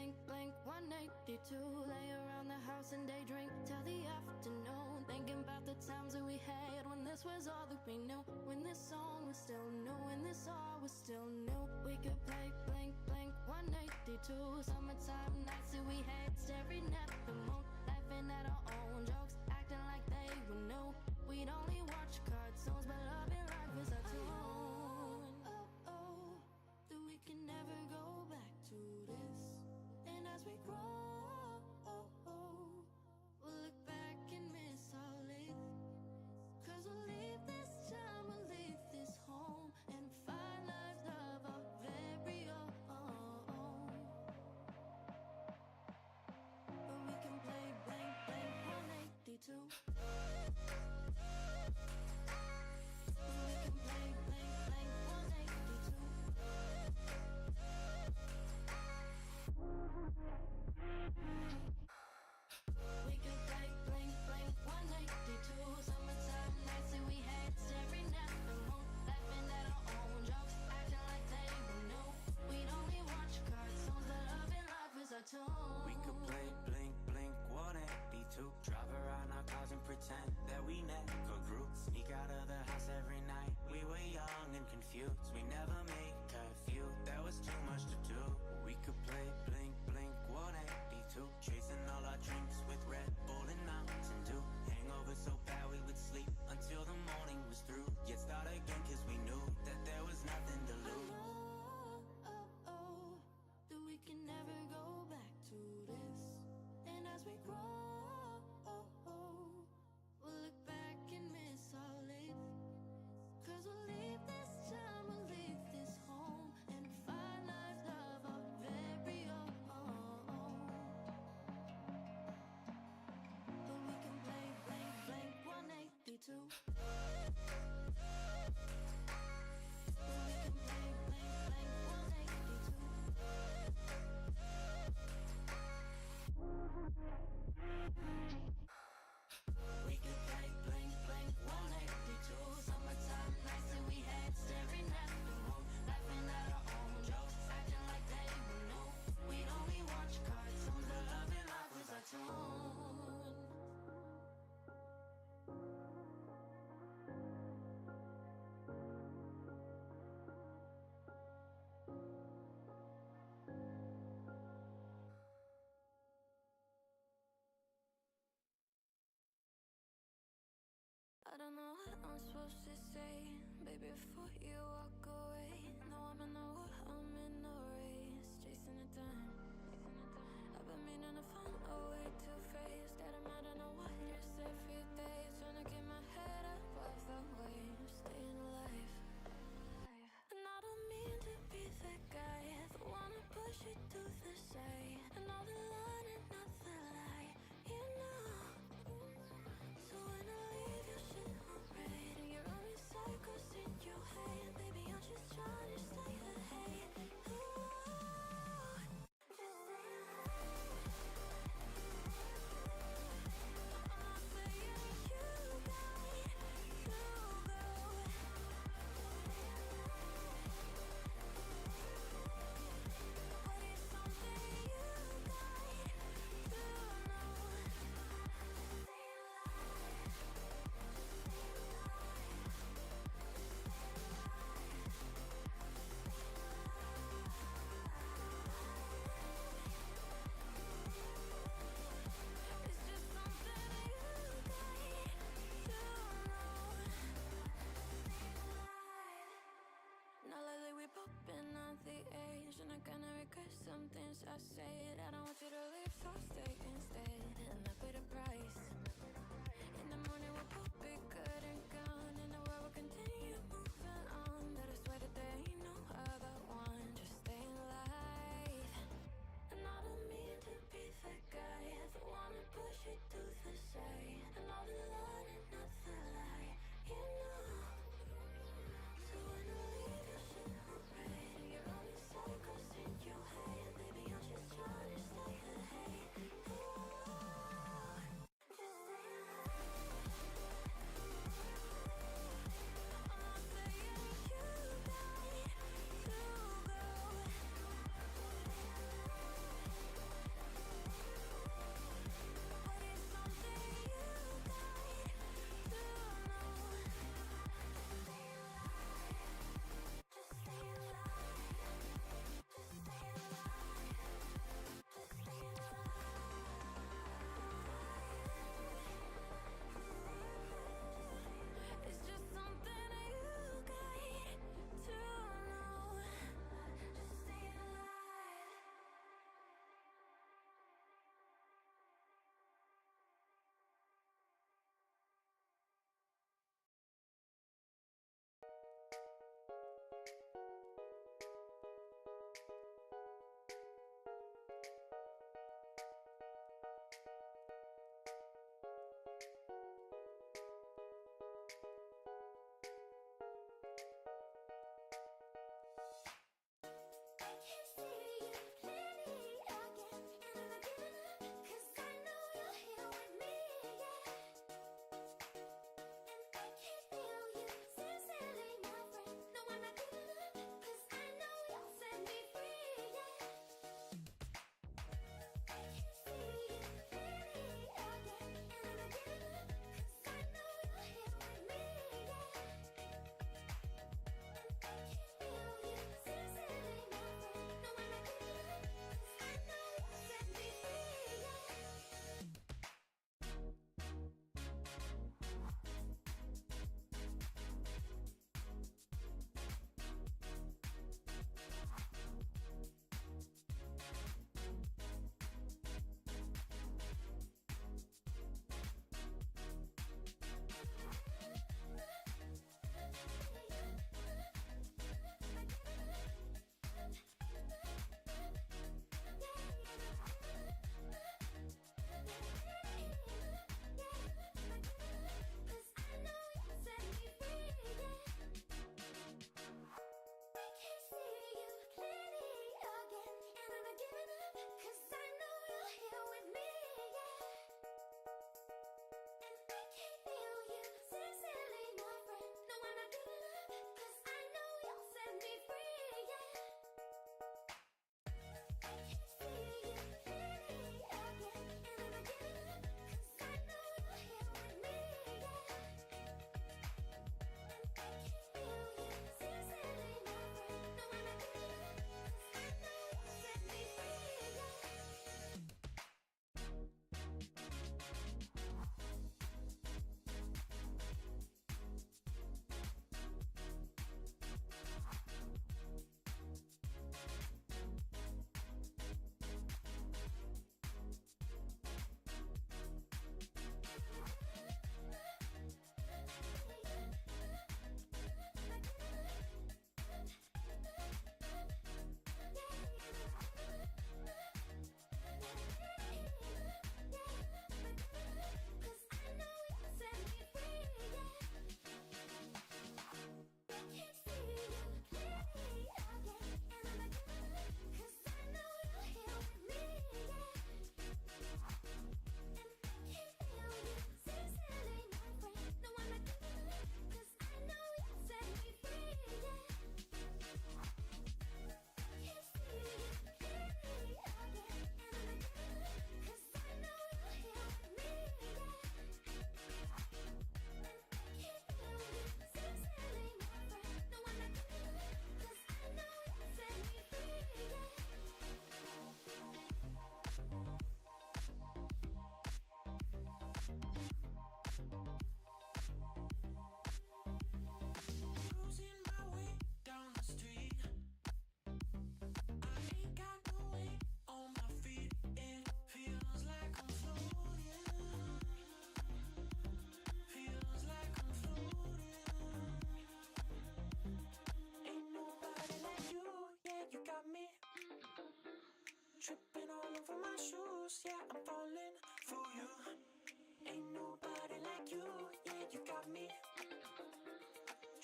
blink, blink, 182. Lay around the house and daydream till the afternoon, thinking about the times that we had when this was all that we knew, when this song was still new, when this all was still new. We could play blink, blink, 182. Summertime nights that we had, staring at the moon, laughing at our own jokes, acting like they were new. We'd only watch cartoons, but love and life is our tune. That we can never go back to this. And as we grow, we'll look back and miss our life. Cause we'll leave this time, we'll leave this home, and find lives of our very own. But we can play blank, blank, 182. We could play blink, blink, 182. Drive around our cars and pretend that we never grew. Sneak out of the house every night. We were young and confused. We never made curfew. There was too much to do. We could play blink, blink, 182. Chasing all our dreams with Red Bull and Mountain Dew. Hangover so bad we would sleep until the morning was through. Yet start again cause we knew that there was nothing to lose. That we can never go back to this. And as we grow, we'll look back and miss our life. Cause we'll leave this time, we'll leave this home, and find lives of our very own. But we can play blank, blank, 182. I don't know what I'm supposed to say, baby, before you walk away. No, I'm in no race, chasing the time. I've been meaning to find a way to face that I'm out of the waters every day, trying to keep my head above the waves, staying alive. And I don't mean to be that guy, the one to push you to the side, and all the line and not the lie, you know. So when I leave your shit on red, and your own cycles in your head, baby,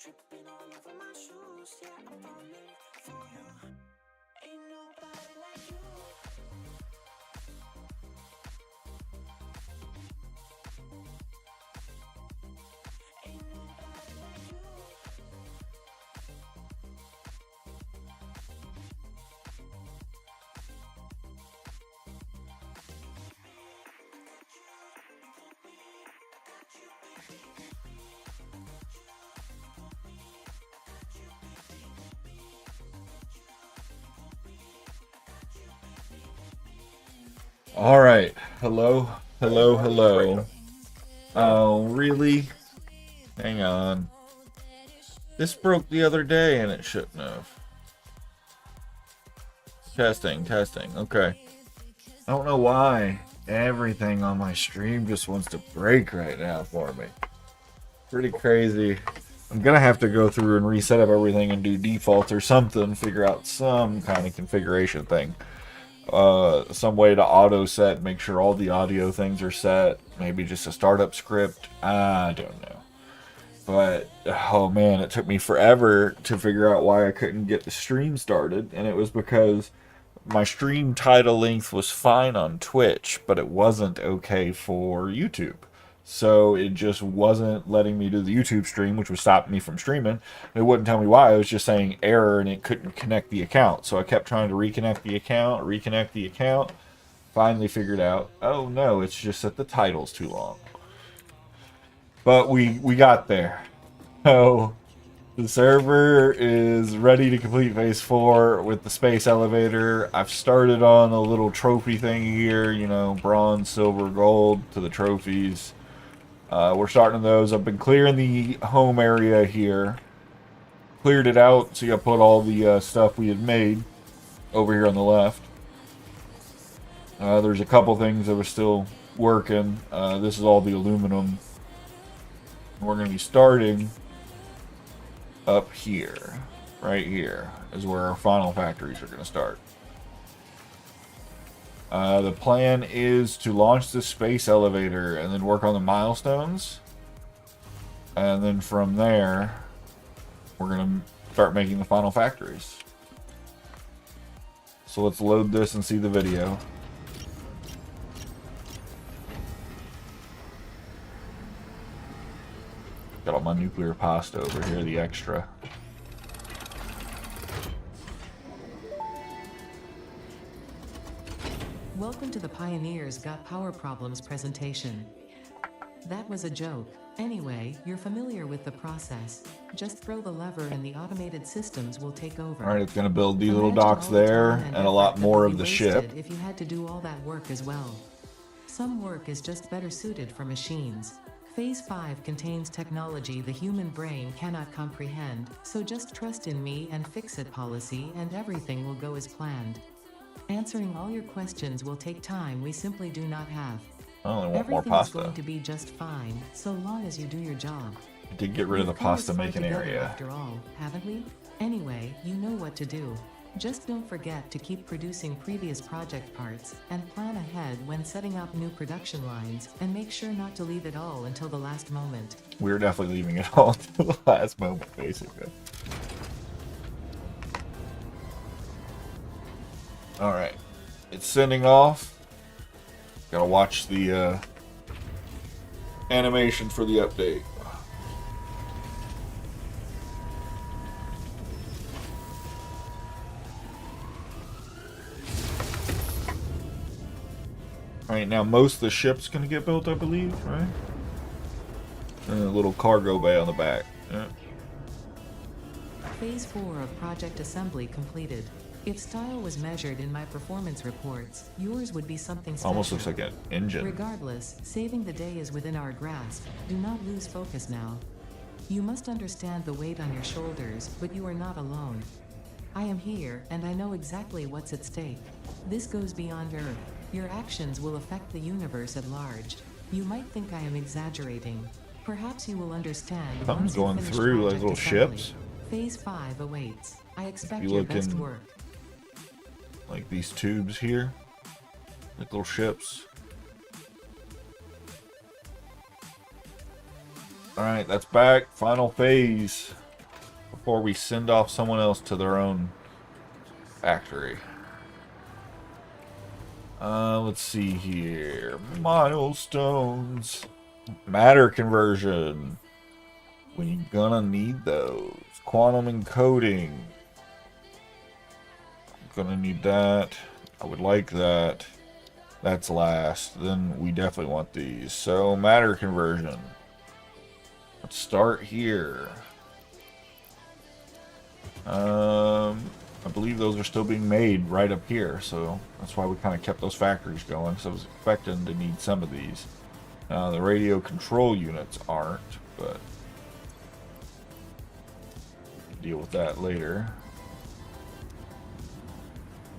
Tripping all over my shoes, yeah, I'm falling for you. Ain't nobody like you. Ain't nobody like you. All right. Hello. Hello. Hello. Oh, really? Hang on. This broke the other day and it shouldn't have. Testing. Okay. I don't know why everything on my stream just wants to break right now for me. Pretty crazy. I'm gonna have to go through and reset up everything and do defaults or something, figure out some kind of configuration thing. Some way to auto set, make sure all the audio things are set, maybe just a startup script, I don't know. But oh man, it took me forever to figure out why I couldn't get the stream started, and it was because my stream title length was fine on Twitch, but it wasn't okay for YouTube. So it just wasn't letting me do the YouTube stream, which was stopping me from streaming. It wouldn't tell me why. It was just saying error and it couldn't connect the account. So I kept trying to reconnect the account. Finally figured out, oh no, it's just that the title's too long. But we got there. So the server is ready to complete phase 4 with the space elevator. I've started on a little trophy thing here, you know, bronze, silver, gold to the trophies. We're starting those. I've been clearing the home area here. Cleared it out, so I put all the stuff we had made over here on the left. There's a couple things that were still working. This is all the aluminum. We're going to be starting up here. Right here is where our final factories are going to start. The plan is to launch the space elevator and then work on the milestones. And then from there, we're going to start making the final factories. So let's load this and see the video. Got all my nuclear pasta over here, the extra. Welcome to the Pioneers Got Power Problems presentation. That was a joke. Anyway, you're familiar with the process. Just throw the lever and the automated systems will take over. Alright, it's going to build these little Imagine docks all the there time and a lot effort more that of would the be ship. wasted if you had to do all that work as well. Some work is just better suited for machines. Phase 5 contains technology the human brain cannot comprehend, so just trust in me and fix-it policy and everything will go as planned. Answering all your questions will take time we simply do not have. I only want more Everything is pasta. going to be just fine, so long as you do your job. I did get rid of the We've come this pasta far making together area. After all, haven't we? Anyway, you know what to do. Just don't forget to keep producing previous project parts, and plan ahead when setting up new production lines, and make sure not to leave it all until the last moment. We're definitely leaving it all to the last moment, basically. Alright. It's sending off. Gotta watch the animation for the update. Alright, now most of the ship's gonna get built, I believe, right? And a little cargo bay on the back. Yeah. Phase 4 of project assembly completed. If style was measured in my performance reports, yours would be something special. Almost looks like an engine. Regardless, saving the day is within our grasp. Do not lose focus now. You must understand the weight on your shoulders, but you are not alone. I am here, and I know exactly what's at stake. This goes beyond Earth. Your actions will affect the universe at large. You might think I am exaggerating. Perhaps you will understand Something's once you going finish through like project little assembly. ships. Phase 5 awaits. I expect you your look best in- work. Like these tubes here. Like little ships. Alright, that's back. Final phase. before we send off someone else to their own factory. Let's see here. Milestones. Matter conversion. We're gonna need those. Quantum encoding. Gonna need that. I would like that. That's last. Then we definitely want these. So, matter conversion. Let's start here. I believe those are still being made right up here, so that's why we kind of kept those factories going, because I was expecting to need some of these. The radio control units aren't, but we'll deal with that later.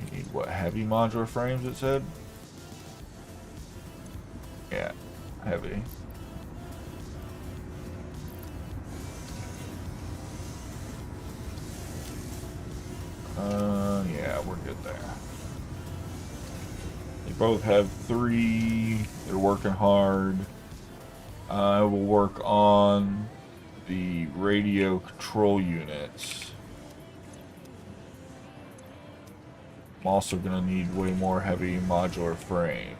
You need what, heavy modular frames, it said? Yeah, heavy. Yeah, we're good there. They both have 3. They're working hard. I will work on the radio control units. I'm also going to need way more heavy modular frames.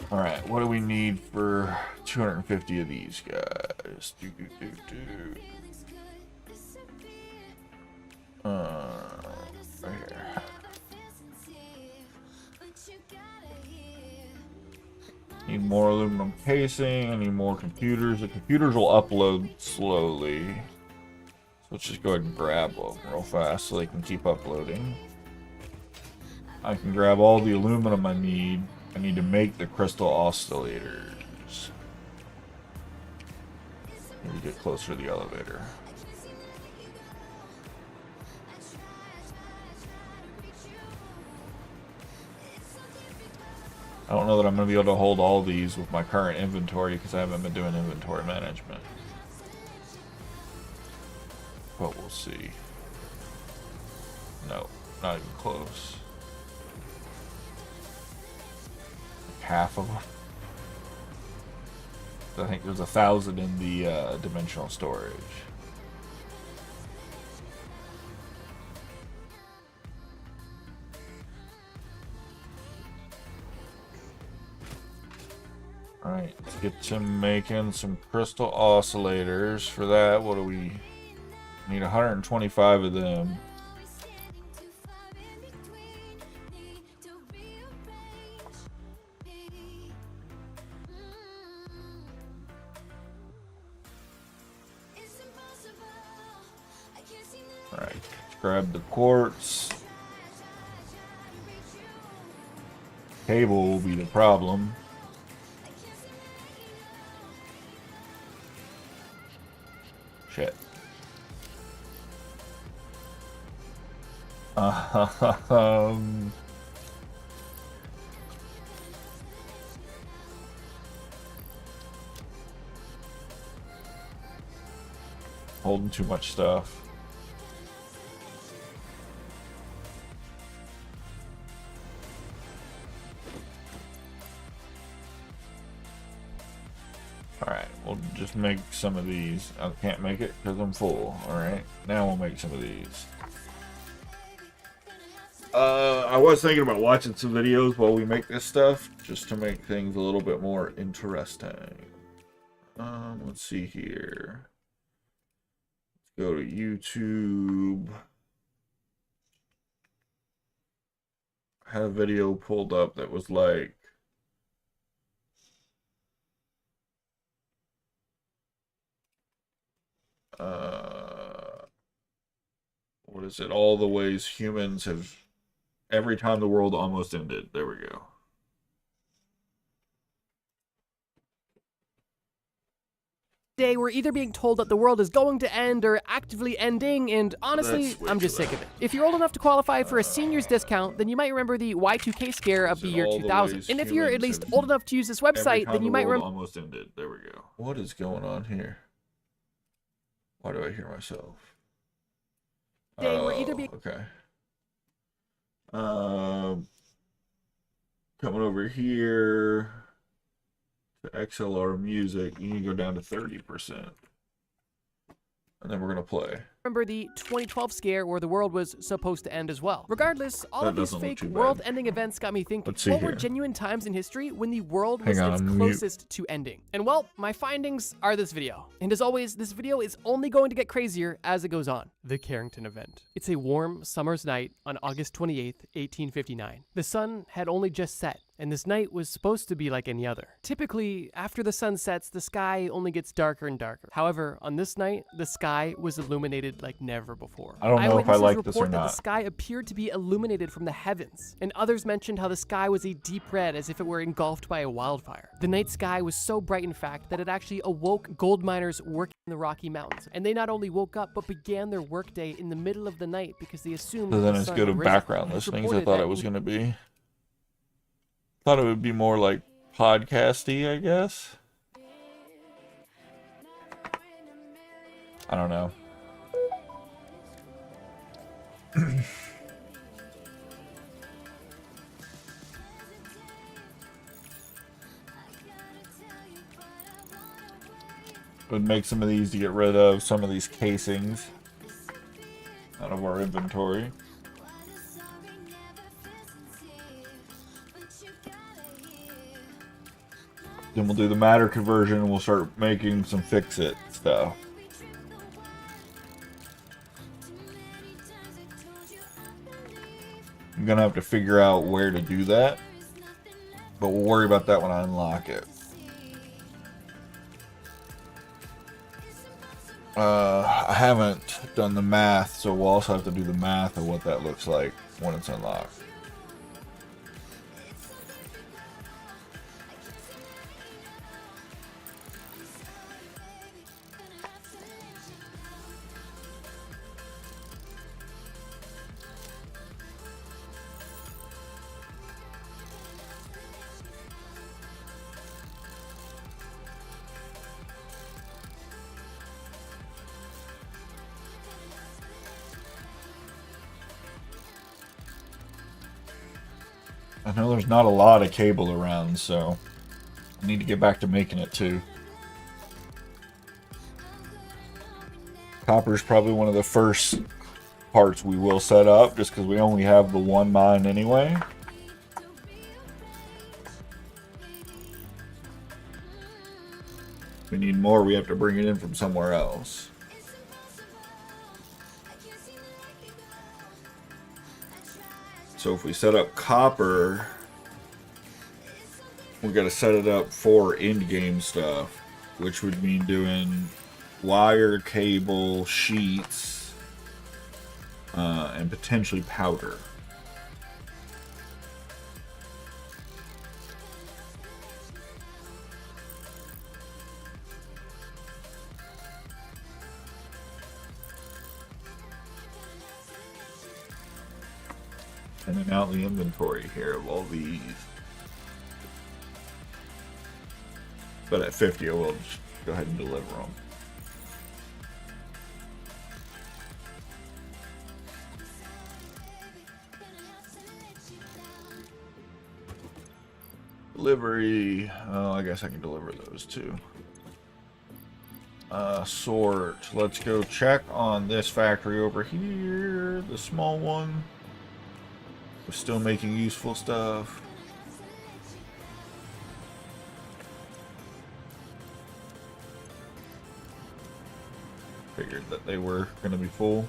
Alright, what do we need for 250 of these guys? Right here. Need more aluminum casing, I need more computers. The computers will upload slowly. So let's just go ahead and grab them real fast so they can keep uploading. I can grab all the aluminum I need. I need to make the crystal oscillators. Maybe get closer to the elevator. I don't know that I'm going to be able to hold all these with my current inventory because I haven't been doing inventory management. But we'll see. No, not even close. Half of them. I think there's 1,000 in the dimensional storage. Alright, let's get to making some crystal oscillators. For that, what do we need? 125 of them. Alright, let's grab the quartz. Cable will be the problem. Shit. Holding too much stuff. Alright, we'll just make some of these. I can't make it because I'm full. Alright, now we'll make some of these. I was thinking about watching some videos while we make this stuff, just to make things a little bit more interesting. Let's see here. Let's go to YouTube. I had a video pulled up that was like, what is it? All the ways humans have, every time the world almost ended. There we go. Day we're either being told that the world is going to end or actively ending, and honestly, I'm just sick of it. If you're old enough to qualify for a senior's discount, then you might remember the Y2K scare of the year 2000. And if you're at least old enough to use this website, then you might remember. Almost ended. There we go. What is going on here? Why do I hear myself? Day we're either being okay. Coming over here to XLR music, you need to go down to 30%. And then we're going to play. Remember the 2012 scare where the world was supposed to end as well. Regardless, all That of these doesn't look fake too bad. world-ending events got me thinking, Let's see what were here. genuine times in history when the world was Hang on, its I'm mute. closest to ending? And well, my findings are this video. And as always, this video is only going to get crazier as it goes on. The Carrington event. It's a warm summer's night on August 28th, 1859. The sun had only just set, and this night was supposed to be like any other. Typically, after the sun sets, the sky only gets darker and darker. However, on this night, the sky was illuminated like never before. I don't know if I Eyewitnesses like this or report that not. the sky appeared to be illuminated from the heavens, and others mentioned how the sky was a deep red as if it were engulfed by a wildfire. The night sky was so bright, in fact, that it actually awoke gold miners working in the Rocky Mountains, and they not only woke up, but began their workday in the middle of the night because they assumed So then the it's sun good had of risen. background It's listening as I reported thought that it was going to be. Thought it would be more like podcasty, I guess. I don't know. Would make some of these to get rid of some of these casings out of our inventory. Then we'll do the matter conversion and we'll start making some fix-it stuff. I'm gonna have to figure out where to do that, but we'll worry about that when I unlock it. I haven't done the math, so we'll also have to do the math of what that looks like when it's unlocked. I know there's not a lot of cable around, so I need to get back to making it too. Copper is probably one of the first parts we will set up, just because we only have the one mine anyway. If we need more, we have to bring it in from somewhere else. So if we set up copper, we got to set it up for in-game stuff, which would mean doing wire, cable, sheets, and potentially powder. And then out the inventory here of all these. But at 50, I will just go ahead and deliver them. Delivery. Oh, I guess I can deliver those too. Sort. Let's go check on this factory over here. The small one. We're still making useful stuff. Figured that they were going to be full.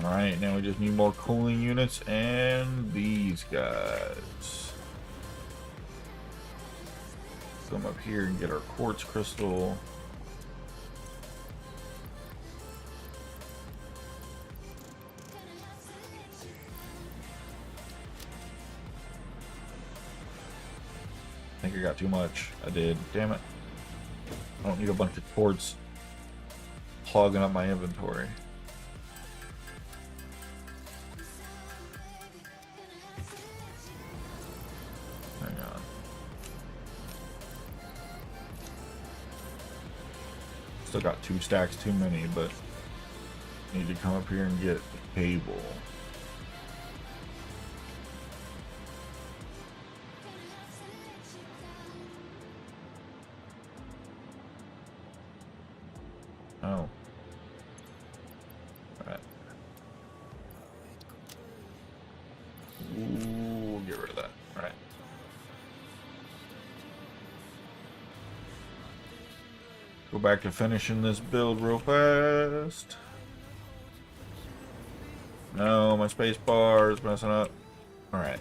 Alright, now we just need more cooling units and these guys. Come up here and get our quartz crystal. I think I got too much. I did. Damn it. I don't need a bunch of quartz clogging up my inventory. Hang on. Still got 2 stacks too many, but need to come up here and get the cable. Oh. Alright. Ooh, get rid of that. Alright. Go back to finishing this build real fast. No, my space bar is messing up. Alright.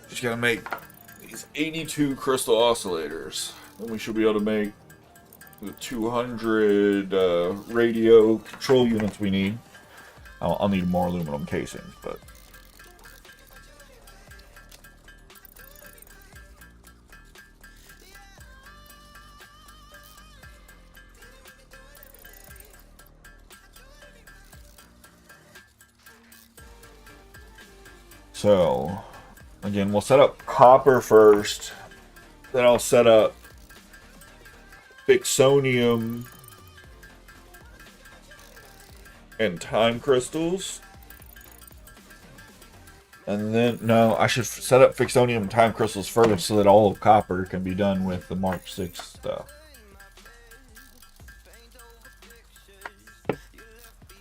Just gotta make these 82 crystal oscillators. And we should be able to make the 200 radio control units we need. I'll need more aluminum casings, but... So, again, we'll set up copper first. Then I'll set up Fixonium and time crystals. And then, no, I should set up Fixonium and time crystals first so that all of copper can be done with the Mark 6 stuff.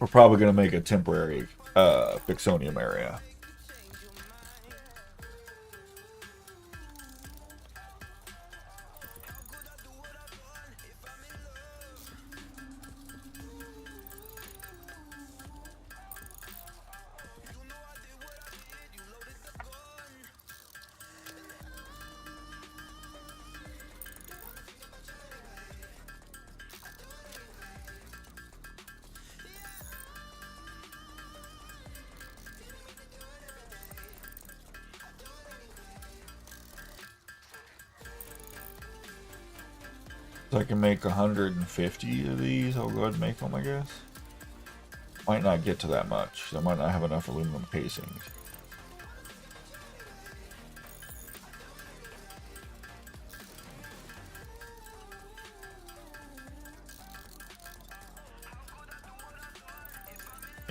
We're probably going to make a temporary Fixonium area. So I can make 150 of these. I'll go ahead and make them, I guess. Might not get to that much. I might not have enough aluminum casings.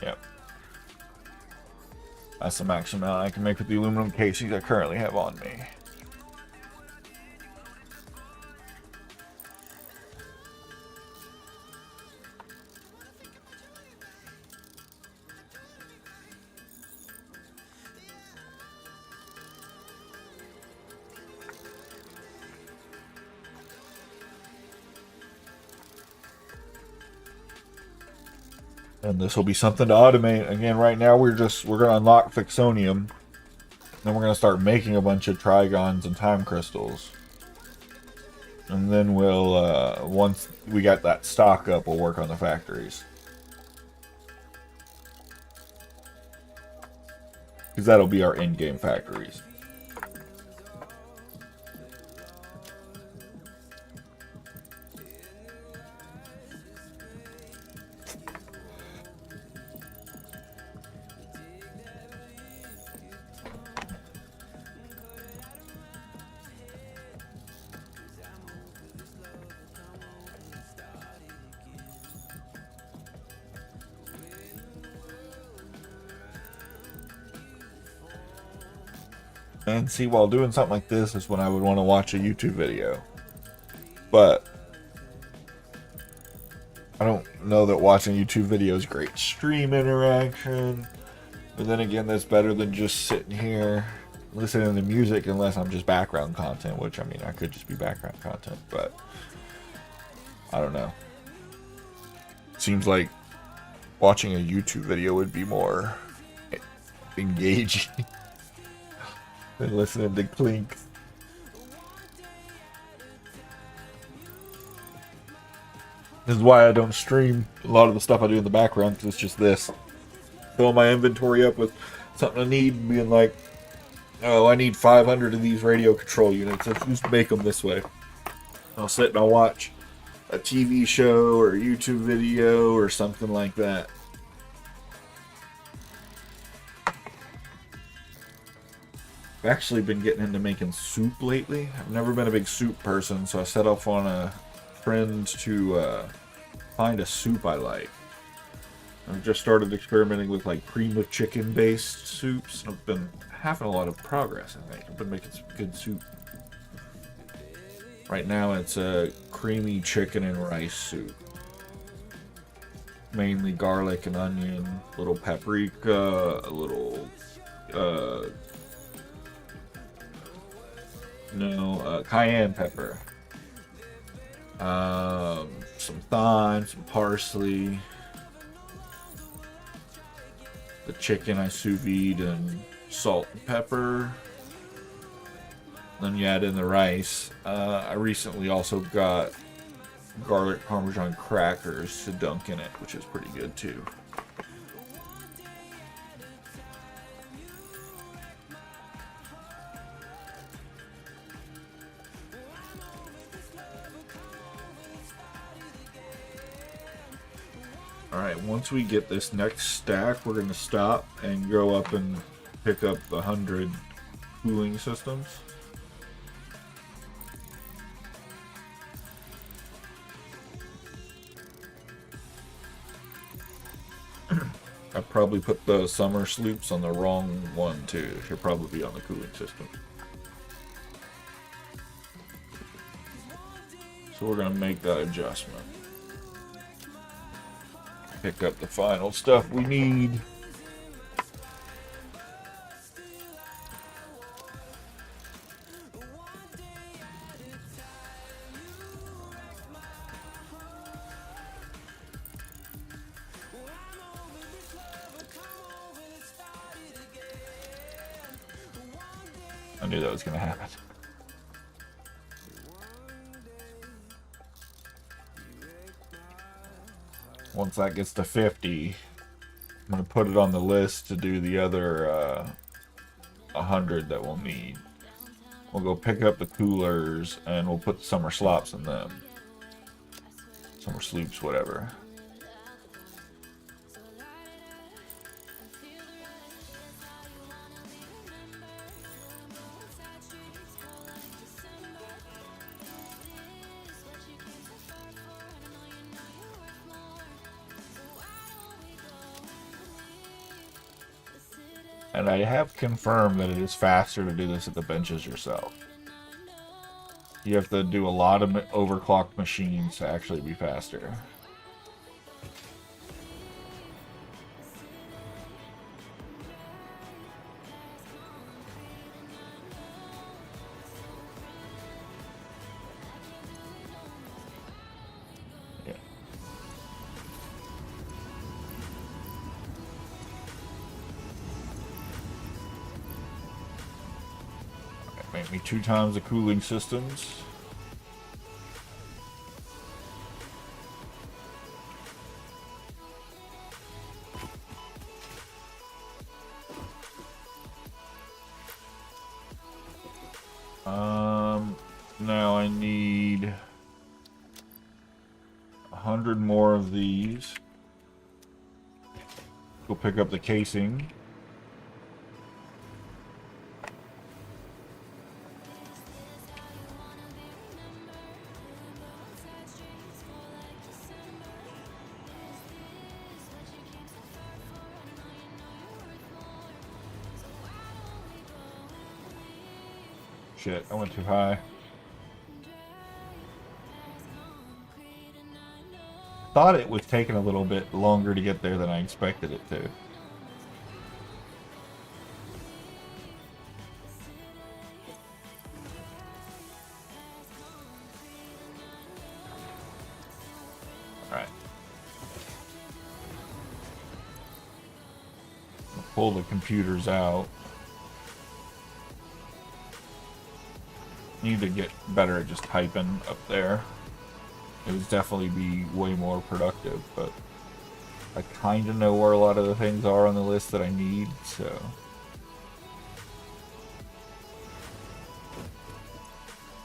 Yep. That's the maximum amount I can make with the aluminum casings I currently have on me. And this will be something to automate. Again, right now we're gonna unlock Fixonium. Then we're gonna start making a bunch of trigons and time crystals. And then we'll once we got that stock up, we'll work on the factories. Because that'll be our in-game factories. And see, while doing something like this is when I would want to watch a YouTube video. But I don't know that watching YouTube video is great stream interaction. But then again, that's better than just sitting here listening to music unless I'm just background content, which I mean, I could just be background content, but I don't know. Seems like watching a YouTube video would be more engaging than listening to Clink. This is why I don't stream a lot of the stuff I do in the background, because it's just this. Filling my inventory up with something I need, being like, oh, I need 500 of these radio control units. Let's just make them this way. I'll sit and I'll watch a TV show or a YouTube video or something like that. I've actually been getting into making soup lately. I've never been a big soup person, so I set off on a trend to find a soup I like. I've just started experimenting with like cream of chicken based soups. I've been having a lot of progress, I think. I've been making some good soup. Right now it's a creamy chicken and rice soup. Mainly garlic and onion, a little paprika, a little cayenne pepper, some thyme, some parsley. The chicken I sous vide and salt and pepper. Then you add in the rice. I recently also got garlic parmesan crackers to dunk in it, which is pretty good too. Alright, once we get this next stack, we're going to stop and go up and pick up 100 cooling systems. I probably put the summer sloops on the wrong one too. It should probably be on the cooling system. So we're going to make that adjustment. Pick up the final stuff we need. I knew that was going to happen. Once that gets to 50, I'm going to put it on the list to do the other 100 that we'll need. We'll go pick up the coolers and we'll put summer slops in them. Summer sloops, whatever. And I have confirmed that it is faster to do this at the benches yourself. You have to do a lot of overclocked machines to actually be faster. Make me 2 times the cooling systems. Now I need 100 more of these. Go pick up the casing. Shit, I went too high. Thought it was taking a little bit longer to get there than I expected it to. Alright. Pull the computers out. Need to get better at just typing up there. It would definitely be way more productive, but I kind of know where a lot of the things are on the list that I need, so.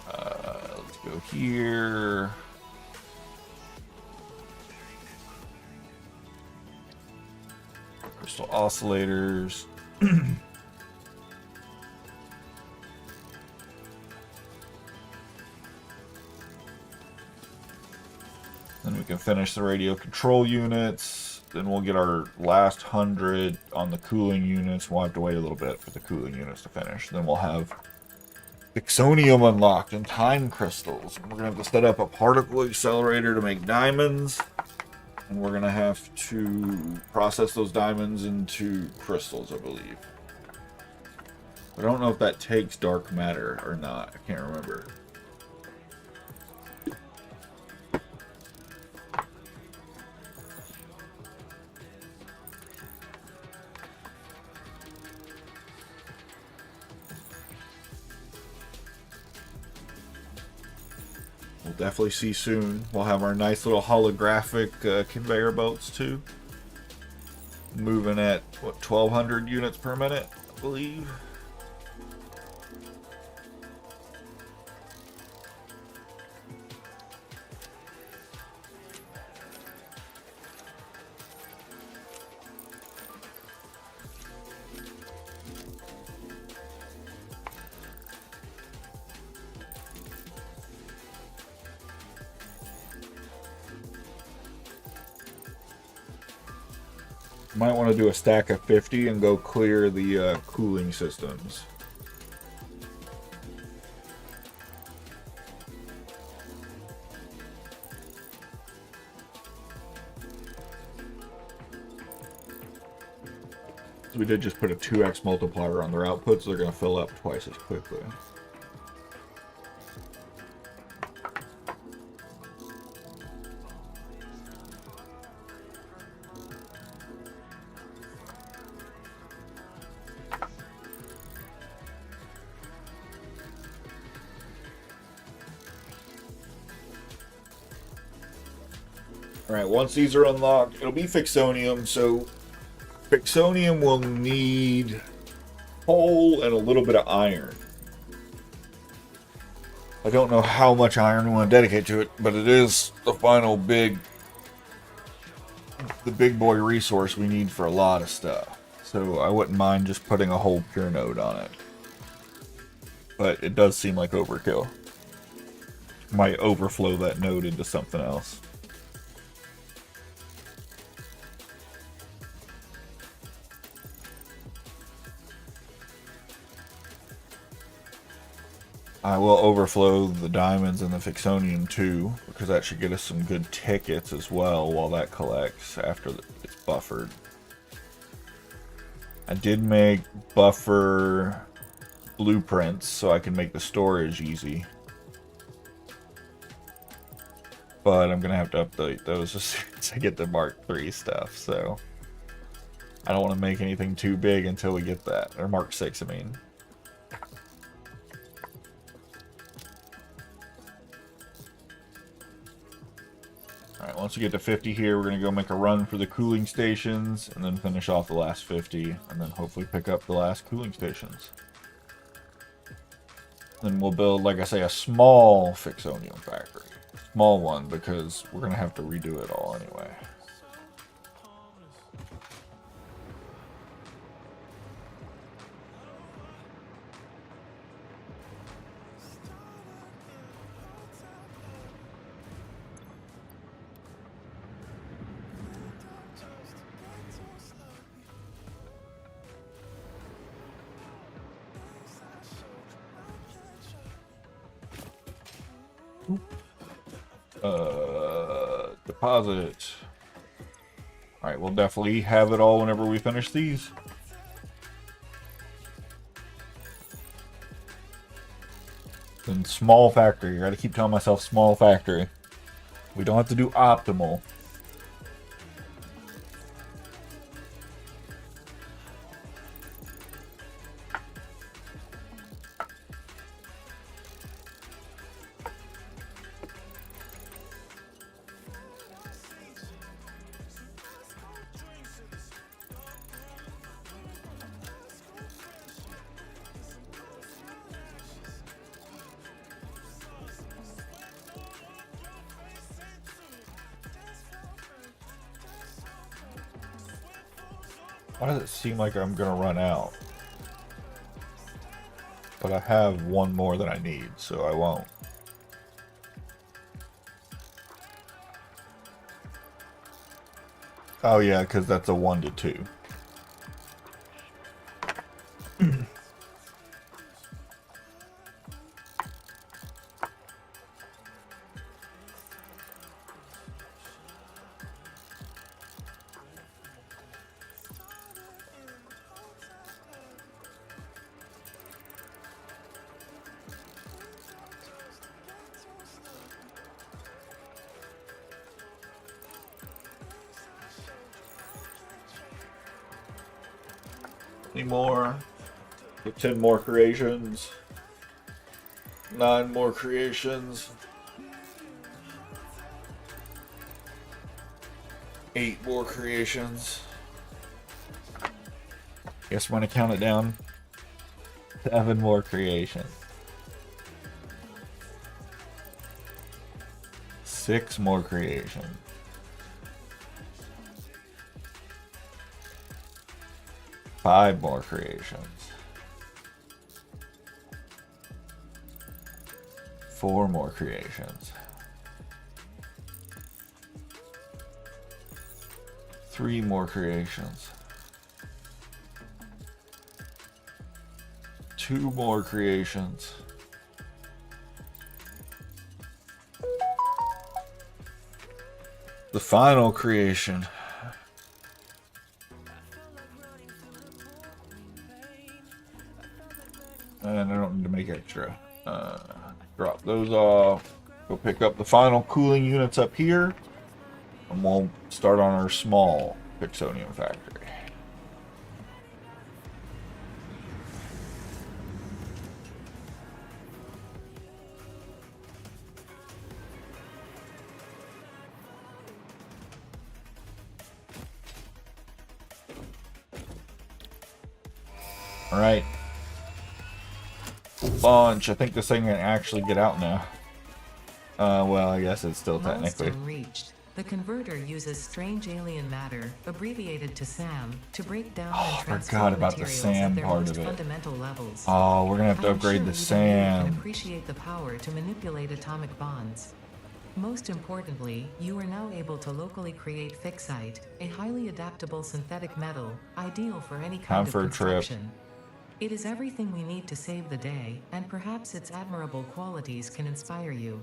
Let's go here. Crystal oscillators. Then we can finish the radio control units. Then we'll get our last 100 on the cooling units. We'll have to wait a little bit for the cooling units to finish. Then we'll have Fixonium unlocked and time crystals. We're going to have to set up a particle accelerator to make diamonds. And we're going to have to process those diamonds into crystals, I believe. I don't know if that takes dark matter or not. I can't remember. We'll definitely see soon. We'll have our nice little holographic conveyor belts too. Moving at, what, 1,200 units per minute, I believe. Might want to do a stack of 50 and go clear the cooling systems. So we did just put a 2x multiplier on their output, so they're going to fill up twice as quickly. Alright, once these are unlocked, it'll be Fixonium, so Fixonium will need coal and a little bit of iron. I don't know how much iron we want to dedicate to it, but it is the final the big boy resource we need for a lot of stuff. So I wouldn't mind just putting a whole pure node on it. But it does seem like overkill. Might overflow that node into something else. I will overflow the diamonds and the Fixonium too, because that should get us some good tickets as well while that collects after it's buffered. I did make buffer blueprints so I can make the storage easy. But I'm going to have to update those as soon as I get the Mark III stuff, so I don't want to make anything too big until we get that. Or Mark VI, I mean. Alright, once we get to 50 here, we're going to go make a run for the cooling stations, and then finish off the last 50, and then hopefully pick up the last cooling stations. Then we'll build, like I say, a small Fixonium factory. Small one, because we're going to have to redo it all anyway. Deposit. Alright, we'll definitely have it all whenever we finish these. Then small factory. I gotta keep telling myself small factory. We don't have to do optimal. Why does it seem like I'm gonna run out? But I have one more than I need, so I won't. Oh yeah, because that's a 1 to 2. Any more? 10 more creations. 9 more creations. 8 more creations. Guess I'm gonna count it down. 7 more creations. 6 more creations. 5 more creations. 4 more creations. 3 more creations. 2 more creations. The final creation. And I don't need to make extra. Drop those off. Go pick up the final cooling units up here. And we'll start on our small Pixonium factory. Alright. Launch. I think this thing can actually get out now. Well, I guess it's still technically. Milestone reached. The converter uses strange alien matter, abbreviated to SAM, to break down and I transform forgot about the materials SAM at their part most of it. fundamental levels. Oh, we're gonna have to I am upgrade sure the even you can SAM. appreciate the power to manipulate atomic bonds. Most importantly, you are now able to locally create fixite, a highly adaptable synthetic metal, ideal for any Time kind of for a trip. construction. It is everything we need to save the day, and perhaps its admirable qualities can inspire you.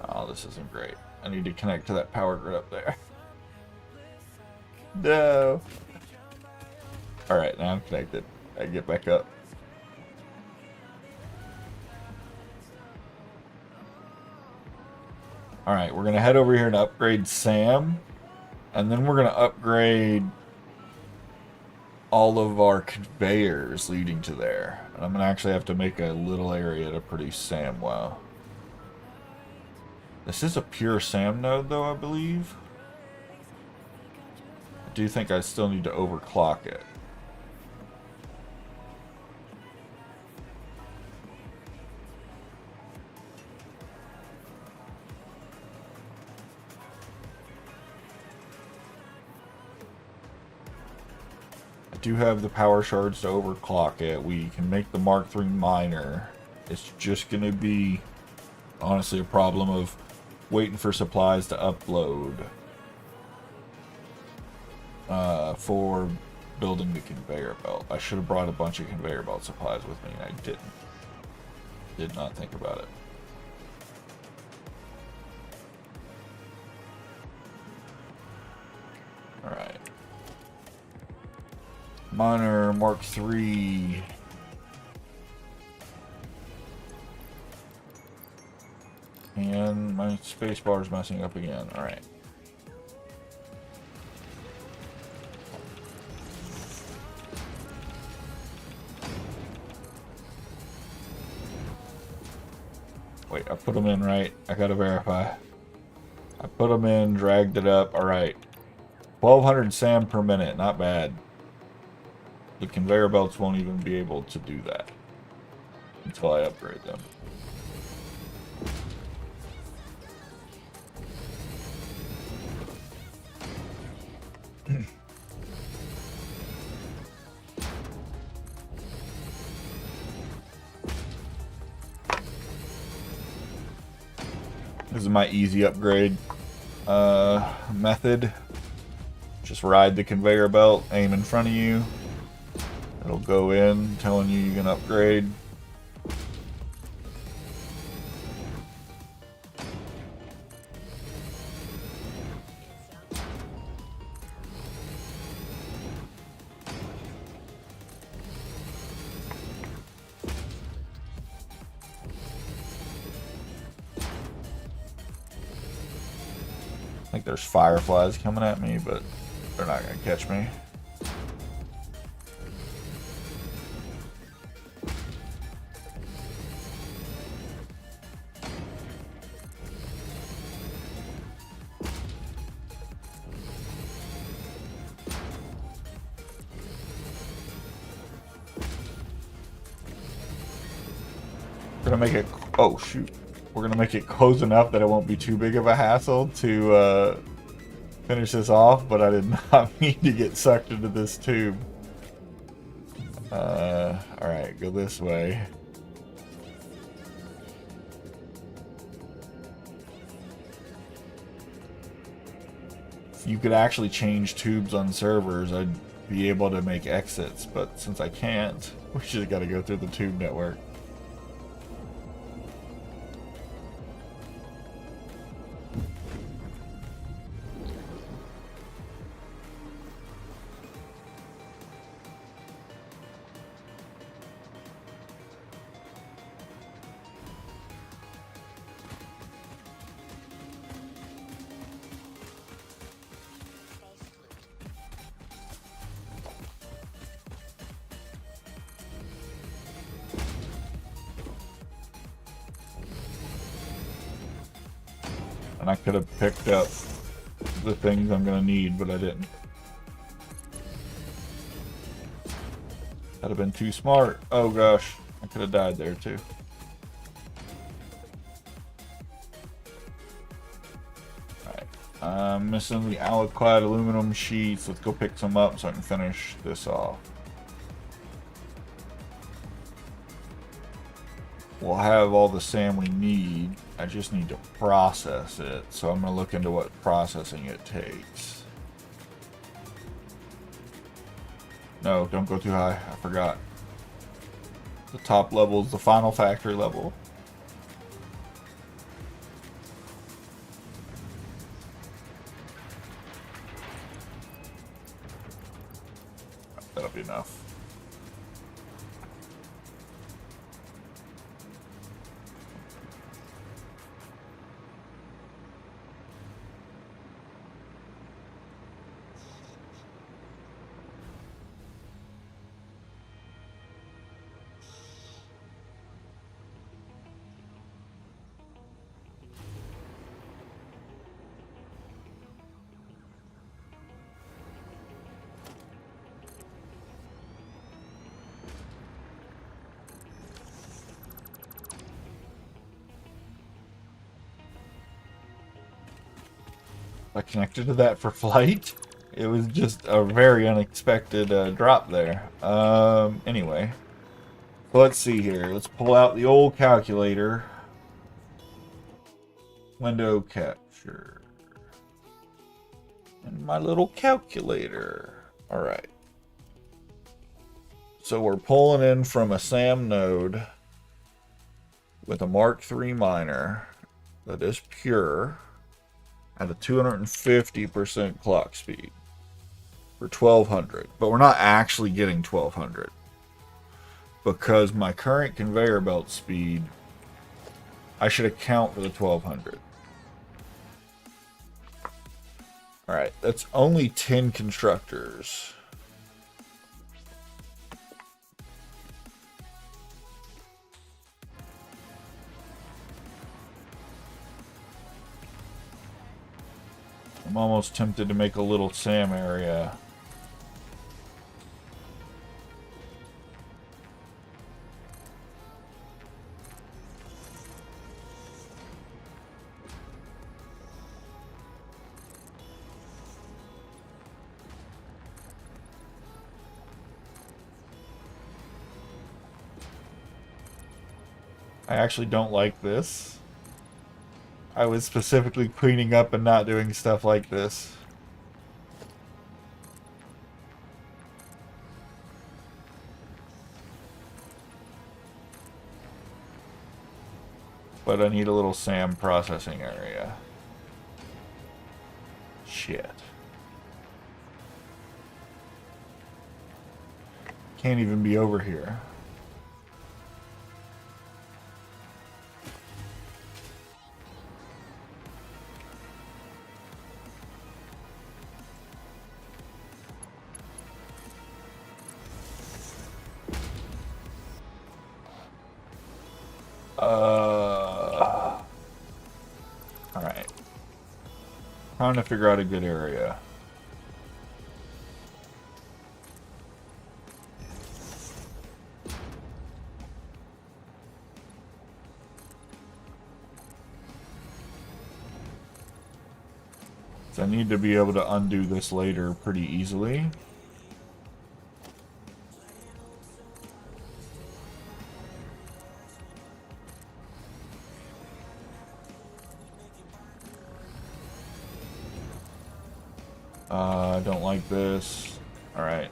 Oh, this isn't great. I need to connect to that power grid up there. No. Alright, now I'm connected. I get back up. Alright, we're going to head over here and upgrade Sam. And then we're going to upgrade all of our conveyors leading to there. And I'm going to actually have to make a little area to produce Sam well. This is a pure SAM node, though, I believe. I do think I still need to overclock it. I do have the power shards to overclock it. We can make the Mark III miner. It's just going to be, honestly, a problem of waiting for supplies to upload for building the conveyor belt. I should have brought a bunch of conveyor belt supplies with me, and I didn't. Did not think about it. Alright. Miner Mark III. And my spacebar is messing up again. Alright. Wait, I put them in right. I gotta verify. I put them in, dragged it up. Alright. 1200 SAM per minute. Not bad. The conveyor belts won't even be able to do that until I upgrade them. This is my easy upgrade method. Just ride the conveyor belt, aim in front of you. It'll go in telling you can upgrade. I think there's fireflies coming at me, but they're not gonna catch me. We're gonna make it, oh shoot. We're gonna make it close enough that it won't be too big of a hassle to finish this off, but I did not mean to get sucked into this tube. Alright, go this way. If you could actually change tubes on servers, I'd be able to make exits, but since I can't, we just gotta go through the tube network. And I could have picked up the things I'm gonna need, but I didn't. That'd have been too smart. Oh gosh, I could have died there too. Alright, I'm missing the alloy-clad aluminum sheets. Let's go pick some up so I can finish this off. We'll have all the sand we need. I just need to process it. So I'm going to look into what processing it takes. No, don't go too high. I forgot. The top level is the final factory level. That'll be enough. I connected to that for flight. It was just a very unexpected drop there. Anyway, let's see here. Let's pull out the old calculator. Window capture. And my little calculator. Alright. So we're pulling in from a SAM node with a Mark III miner that is pure at a 250% clock speed for 1200, but we're not actually getting 1200 because my current conveyor belt speed, I should account for the 1200. Alright, that's only 10 constructors. I'm almost tempted to make a little SAM area. I actually don't like this. I was specifically cleaning up and not doing stuff like this. But I need a little SAM processing area. Shit. Can't even be over here. Alright. Trying to figure out a good area. So I need to be able to undo this later pretty easily. I don't like this. Alright.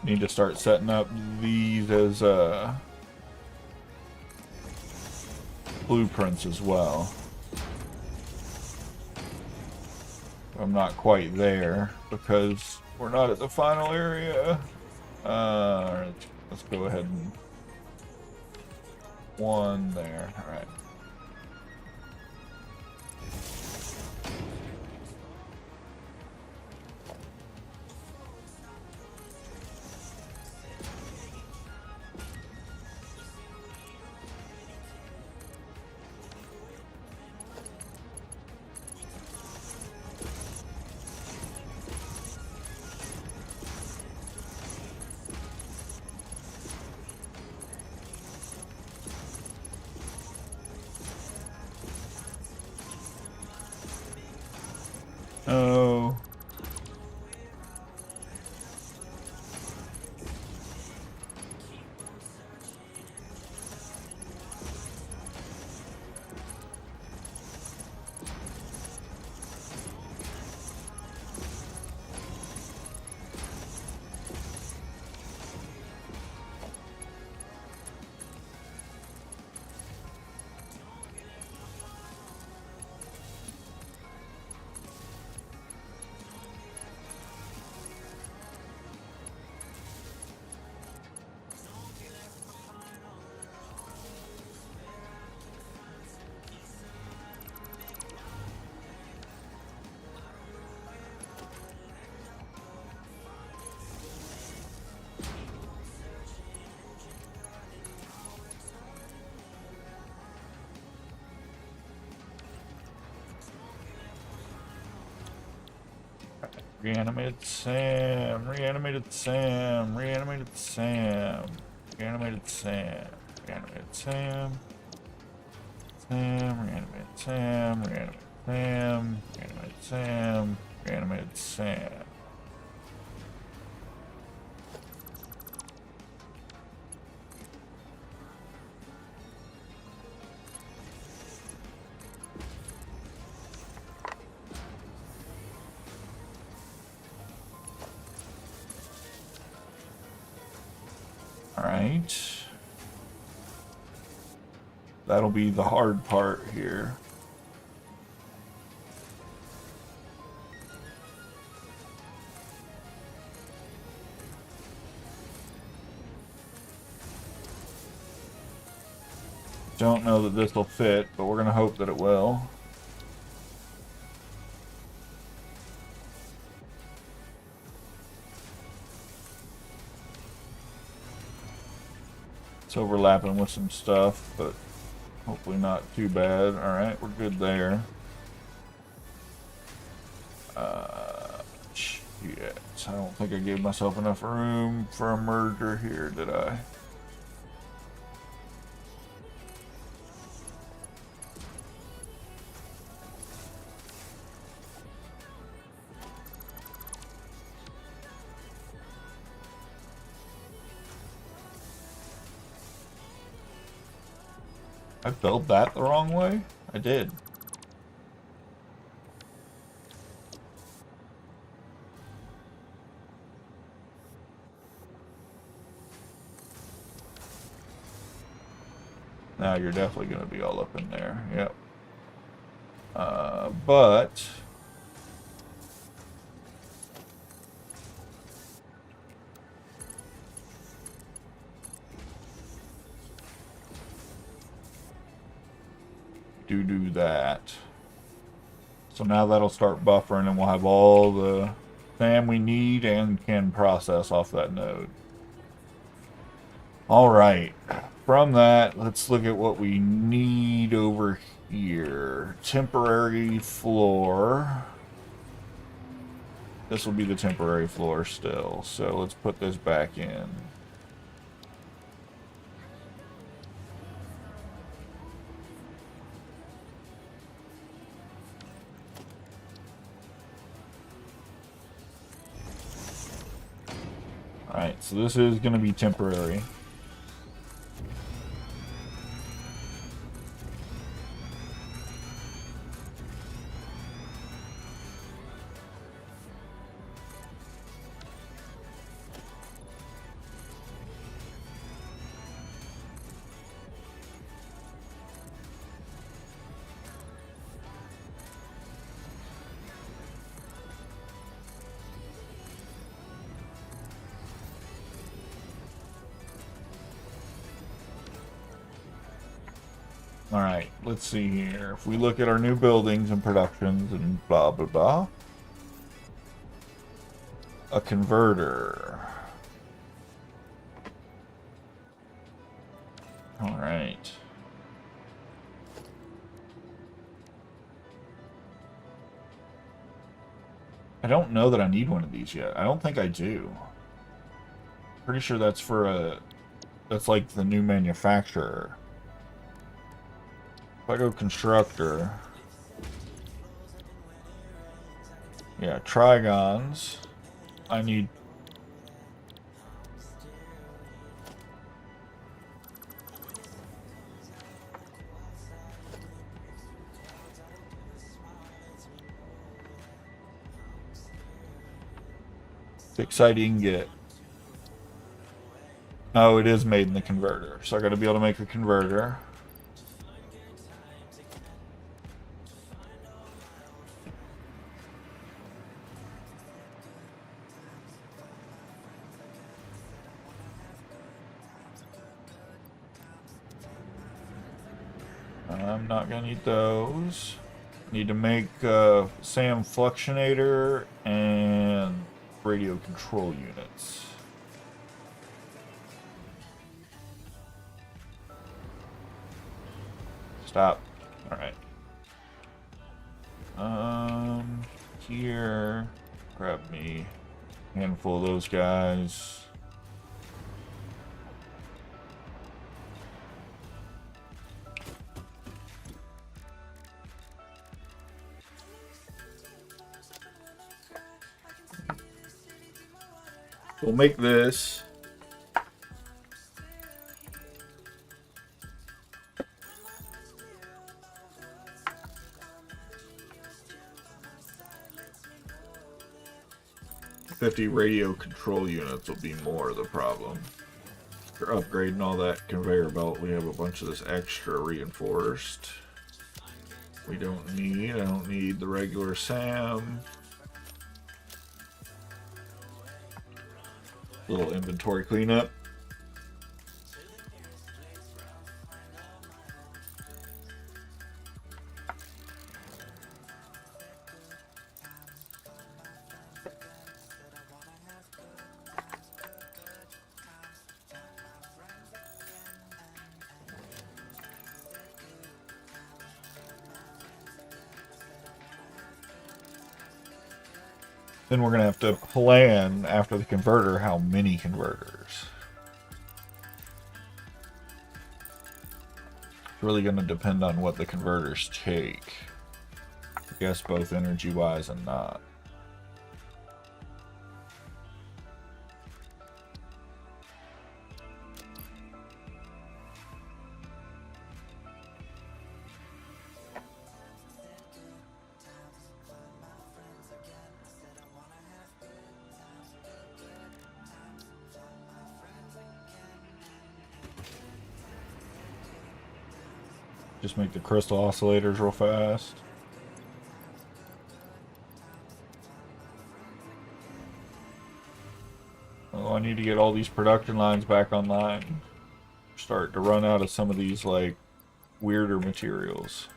Need to start setting up these as blueprints as well. I'm not quite there because we're not at the final area. Let's go ahead and one there. All right. Oh. Reanimated Sam, reanimated Sam, reanimated Sam, reanimated Sam, reanimated Sam, Sam, reanimated Sam, reanimated Sam, reanimated Sam, reanimated Sam. Alright. That'll be the hard part here. Don't know that this will fit, but we're gonna hope that it will. It's overlapping with some stuff, but hopefully not too bad. Alright, we're good there. Shit. I don't think I gave myself enough room for a merger here, did I? I built that the wrong way? I did. Now you're definitely going to be all up in there. Yep. But do that. So now that'll start buffering and we'll have all the RAM we need and can process off that node. Alright, from that, let's look at what we need over here. Temporary floor. This will be the temporary floor still, so let's put this back in. Alright, so this is going to be temporary. Alright, let's see here. If we look at our new buildings and productions and blah blah blah. A converter. Alright. I don't know that I need one of these yet. I don't think I do. Pretty sure that's for a... That's like the new manufacturer. If I go constructor, yeah, trigons, I need fixite ingot. Oh, it is made in the converter, so I gotta be able to make a converter. I'm not gonna need those. Need to make SAM fluxionator and radio control units. Stop. Alright. Here. Grab me a handful of those guys. We'll make this. $50 radio control units will be more of the problem. For upgrading all that conveyor belt, we have a bunch of this extra reinforced. We don't need. I don't need the regular SAM. Little inventory cleanup. Then we're going to have to plan after the converter how many converters. It's really going to depend on what the converters take. I guess both energy-wise and not. Just make the crystal oscillators real fast. Oh, I need to get all these production lines back online. Start to run out of some of these, like, weirder materials.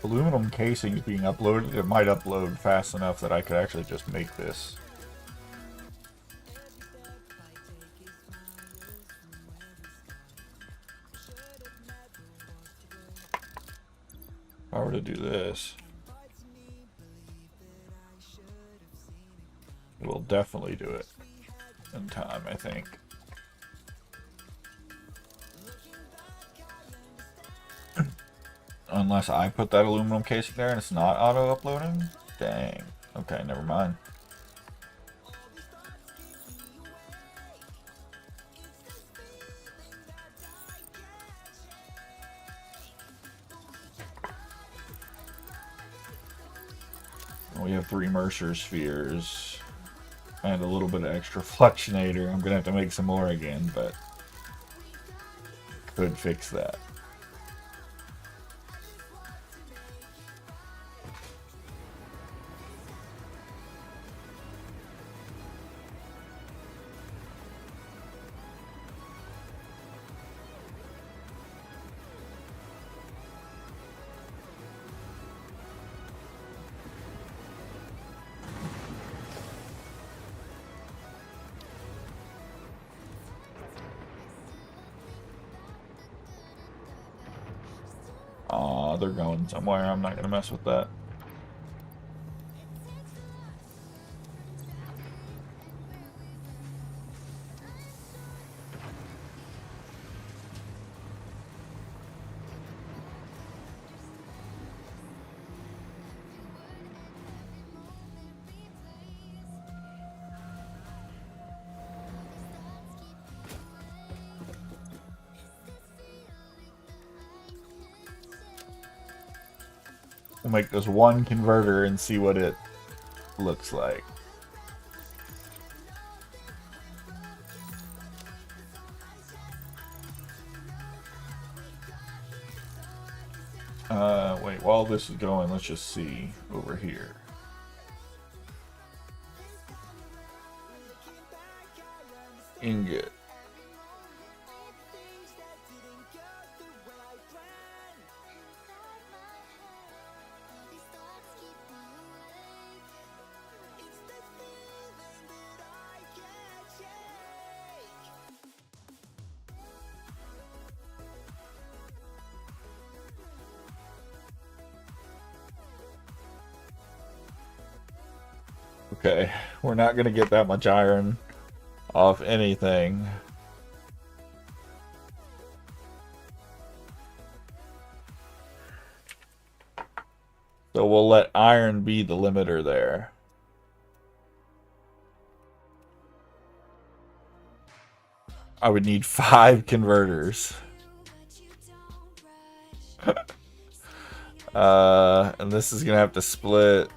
Aluminum casing is being uploaded. It might upload fast enough that I could actually just make this. If I were to do this, it will definitely do it in time, I think. Unless I put that aluminum casing there and it's not auto-uploading? Dang. Okay, never mind. We have 3 Mercer spheres and a little bit of extra fluxionator. I'm gonna have to make some more again, but could fix that. Aw, they're going somewhere. I'm not gonna mess with that. We'll make this one converter and see what it looks like. Wait, while this is going, let's just see over here. Ingot. Okay, we're not going to get that much iron off anything. So we'll let iron be the limiter there. I would need 5 converters. And this is gonna have to split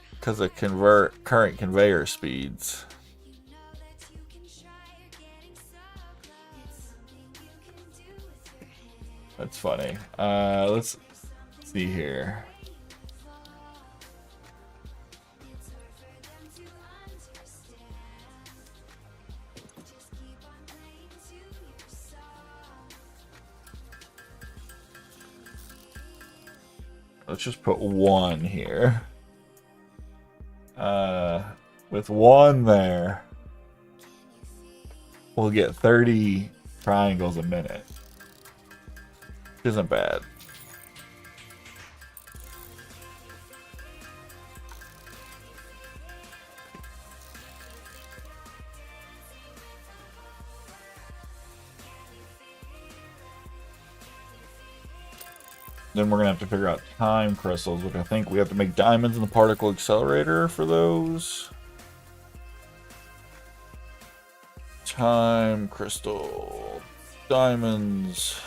because of current conveyor speeds. That's funny. Let's see here. Let's just put 1 here. With 1 there, we'll get 30 triangles a minute. Isn't bad. Then we're gonna have to figure out time crystals, which I think we have to make diamonds in the particle accelerator for those. Time crystal diamonds.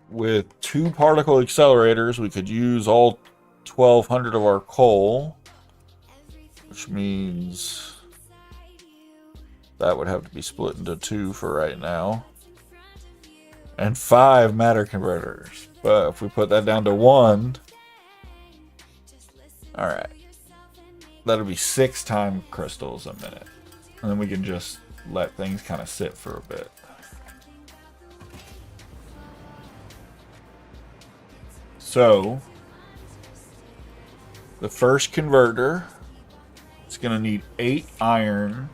With 2 particle accelerators, we could use all 1,200 of our coal, which means that would have to be split into 2 for right now. And 5 matter converters. But if we put that down to 1, alright. That'll be 6 time crystals a minute. And then we can just let things kind of sit for a bit. So, the first converter is going to need 8 iron.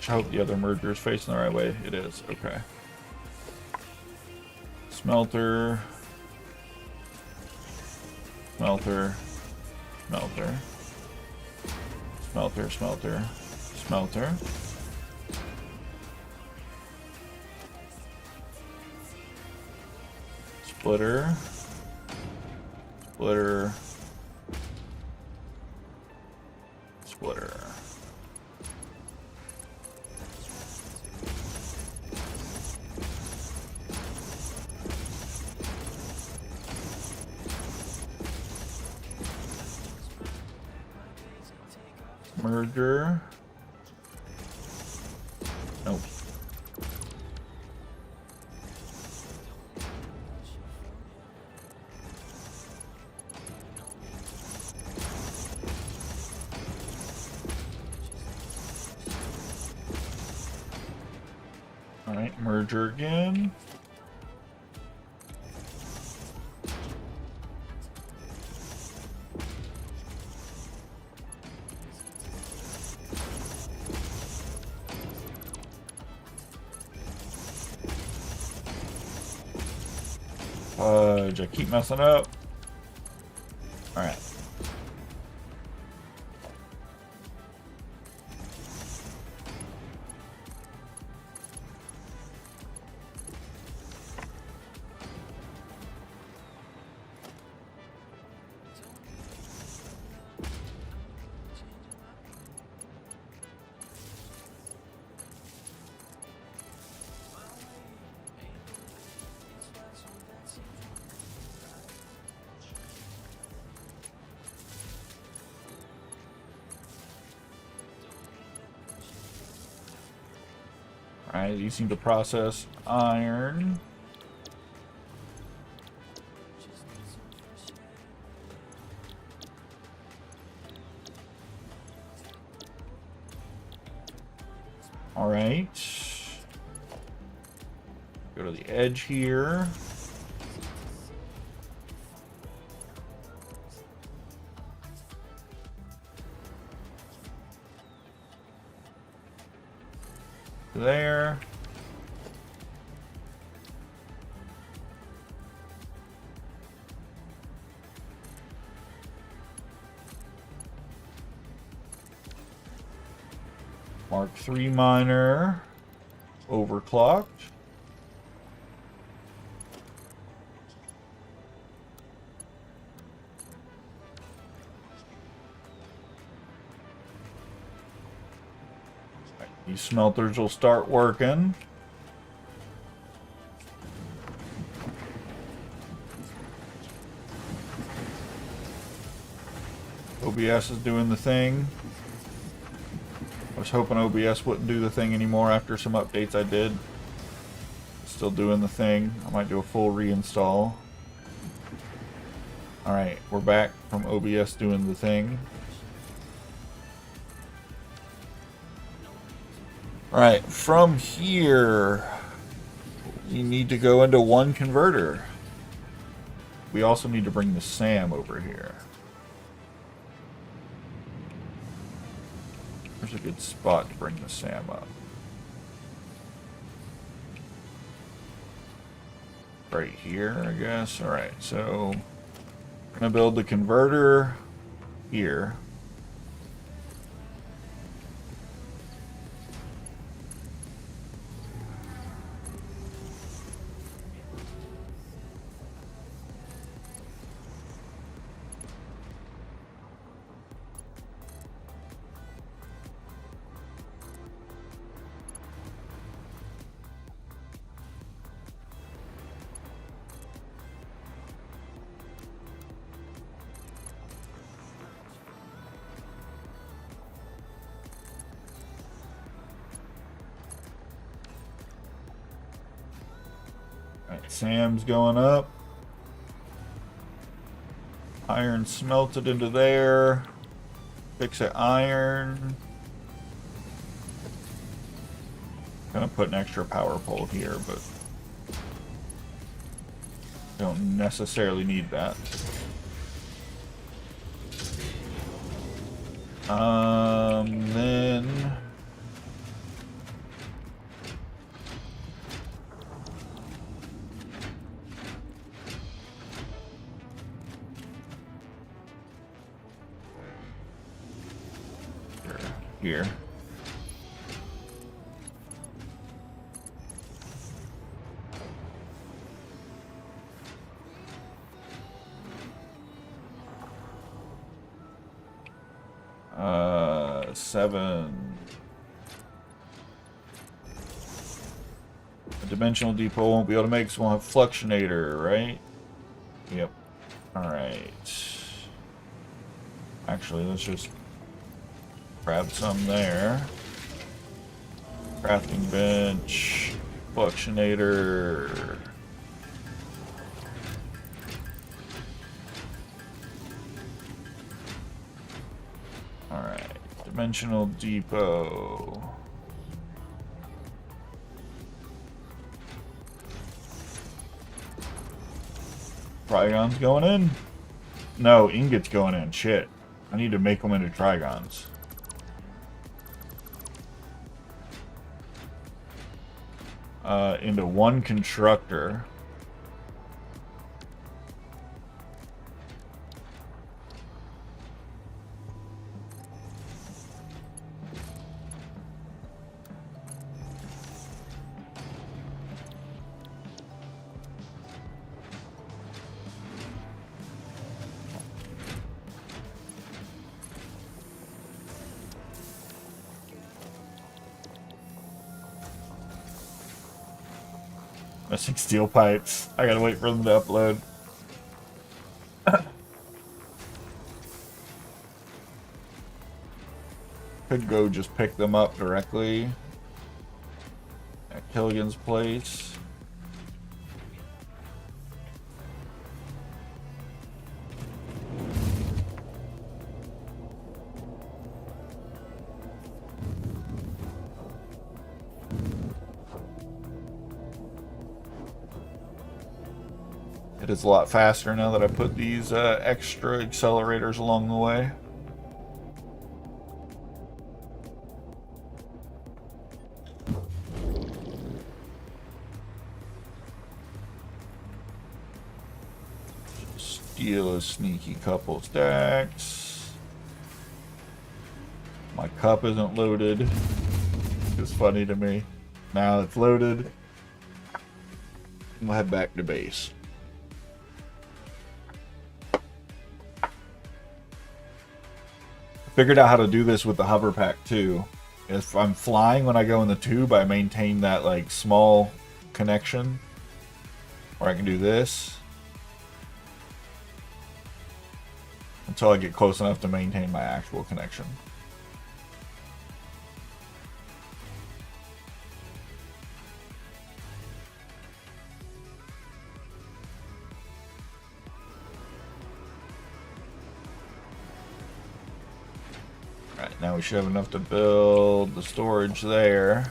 I hope the other merger is facing the right way. It is. Okay. Smelter. Smelter. Smelter. Smelter. Smelter. Smelter. Splitter. Splitter. Splitter. Merger. Nope. All right, merger again. I keep messing up. All right. Alright, you seem to process iron. All right. Go to the edge here. There. Mark III miner overclocked. These smelters will start working. OBS is doing the thing. I was hoping OBS wouldn't do the thing anymore after some updates I did. Still doing the thing. I might do a full reinstall. Alright, we're back from OBS doing the thing. Alright, from here, we need to go into one converter. We also need to bring the SAM over here. There's a good spot to bring the SAM up. Right here, I guess. Alright, so I'm going to build the converter here. Sam's going up. Iron smelted into there. Fix it iron. Gonna put an extra power pole here, but don't necessarily need that. Then here. Seven. A dimensional depot won't be able to make, so we'll have fluxionator, right? Yep. Alright. Actually, let's just grab some there. Crafting bench. Fluxionator. Alright. Dimensional depot. Trigons going in? No, ingots going in. Shit. I need to make them into trigons. Into one constructor. Missing steel pipes. I gotta wait for them to upload. Could go just pick them up directly at Killian's place. It is a lot faster now that I put these extra accelerators along the way. Steal a sneaky couple stacks. My cup isn't loaded. It's funny to me. Now it's loaded. We'll head back to base. Figured out how to do this with the hover pack too. If I'm flying when I go in the tube, I maintain that like small connection. Or I can do this until I get close enough to maintain my actual connection. Alright, now we should have enough to build the storage there.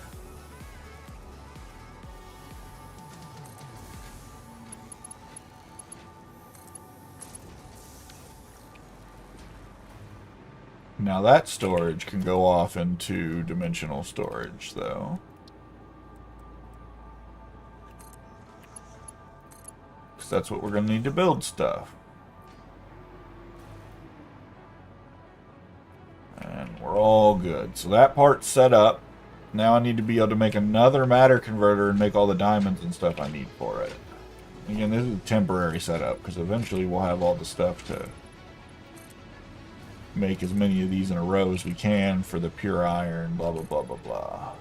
Now that storage can go off into dimensional storage, though. Because that's what we're going to need to build stuff. And we're all good. So that part's set up. Now I need to be able to make another matter converter and make all the diamonds and stuff I need for it. Again, this is a temporary setup because eventually we'll have all the stuff to make as many of these in a row as we can for the pure iron, blah, blah, blah, blah, blah.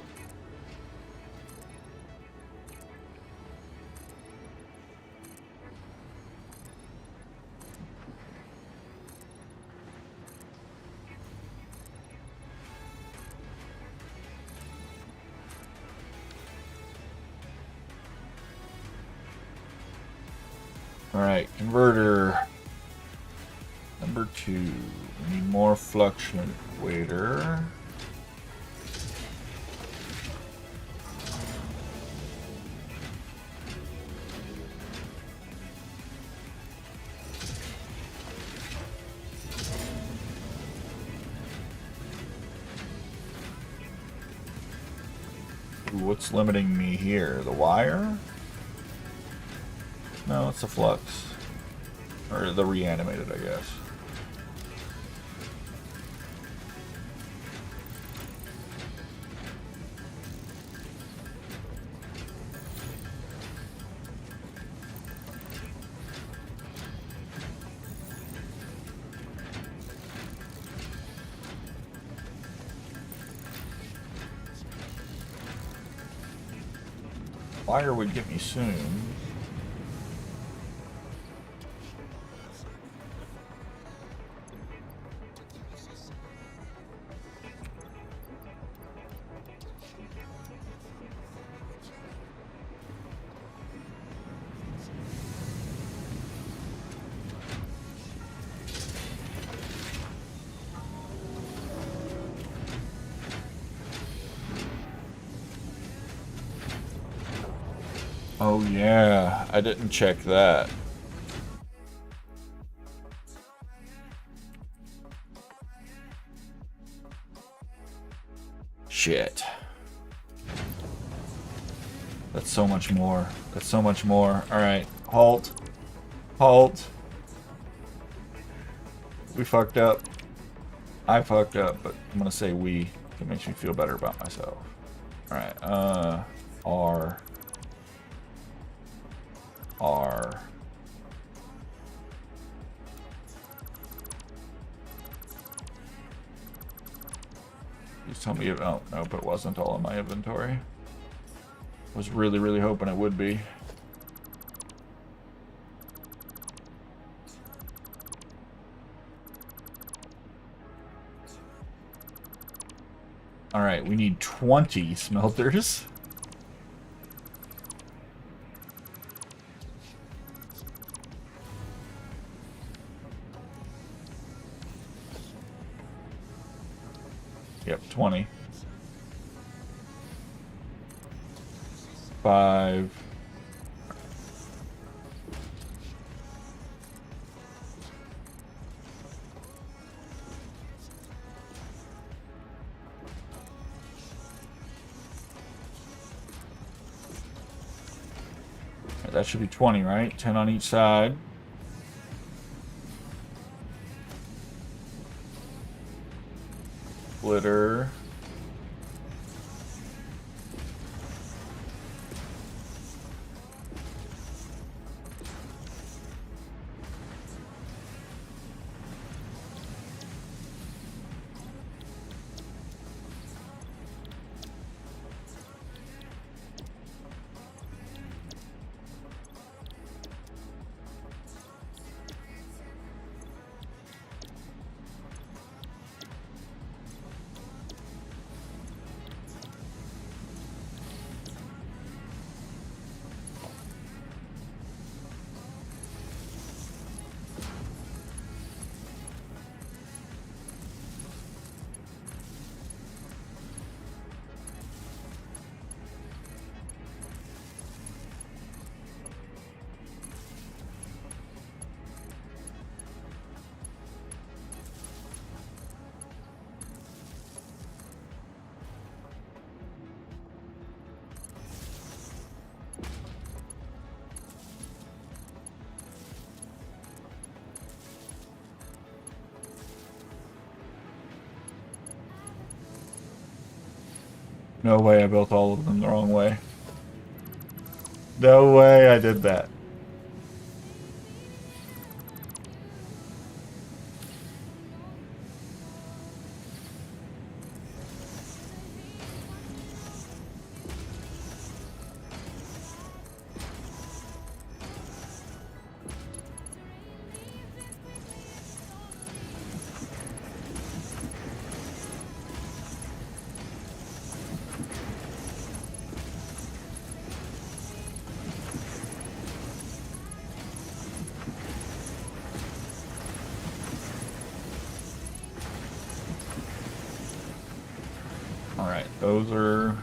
Alright, converter number 2. We need more fluctuator. Ooh, what's limiting me here? The wire? No, it's the flux. Or the reanimated, I guess. Fire would get me soon. Oh yeah, I didn't check that. Shit. That's so much more. That's so much more. Alright, halt. Halt. We fucked up. I fucked up, but I'm gonna say we. It makes me feel better about myself. Alright, R. Please tell me, oh, nope, it wasn't all in my inventory. Was really, really hoping it would be. Alright, we need 20 smelters. Yep, 20. 5. That should be 20, right? 10 on each side. Splitter. No way I built all of them the wrong way. No way I did that. Alright, those are...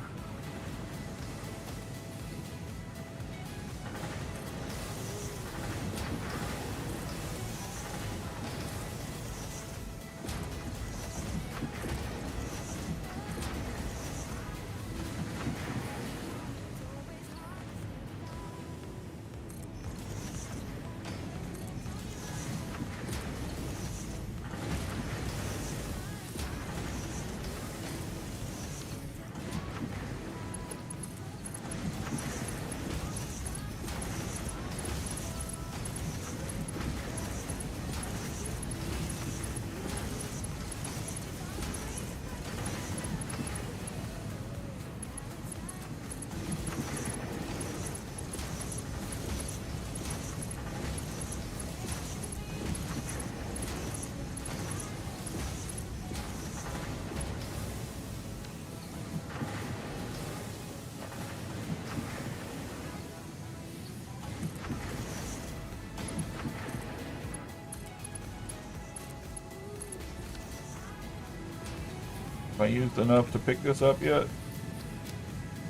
Have I used enough to pick this up yet?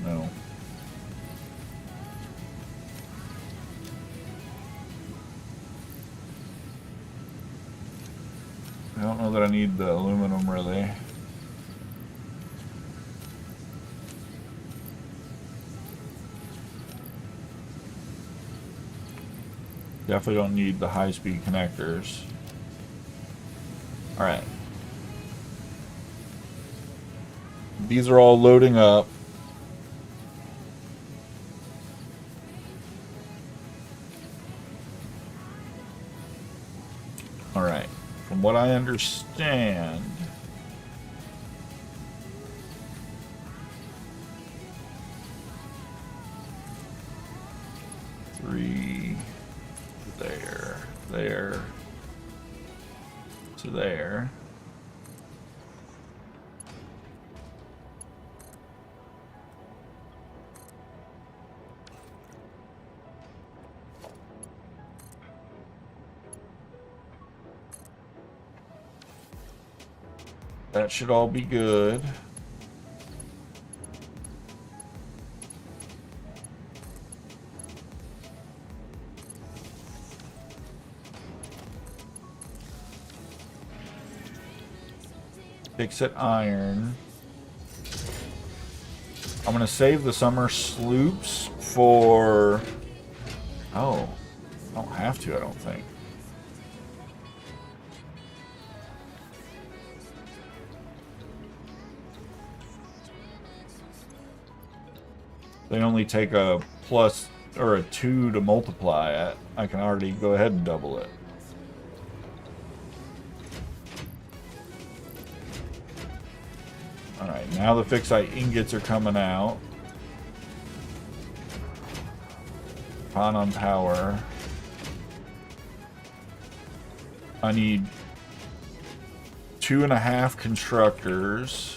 No. I don't know that I need the aluminum really. Definitely don't need the high-speed connectors. Alright. These are all loading up. Alright. From what I understand... there, to there. That should all be good. Fix it iron. I'm gonna save the summer sloops for Oh, I don't have to, I don't think. They only take a plus or a 2 to multiply it. I can already go ahead and double it. Alright, now the fixite ingots are coming out. On power. I need 2.5 constructors.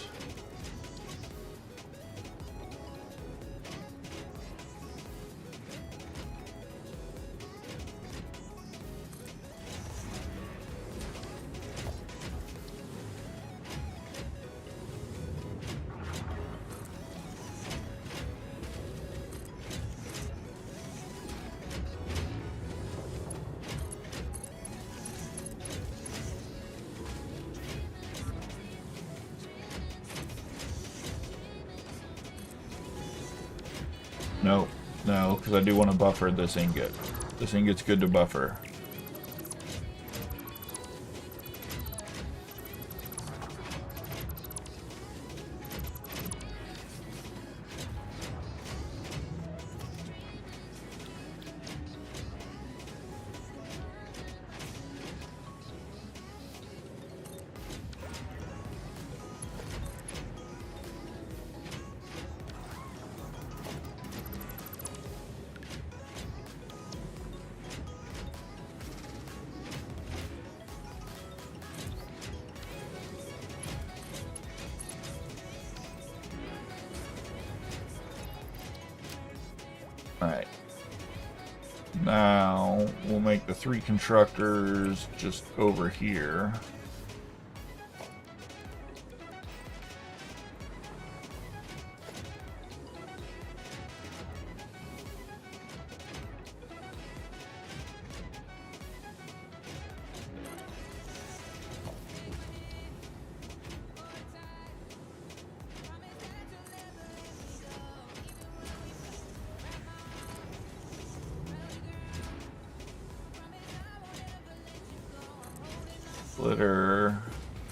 No, because I do want to buffer this ingot. This ingot's good to buffer. Alright. Now, we'll make the 3 constructors just over here.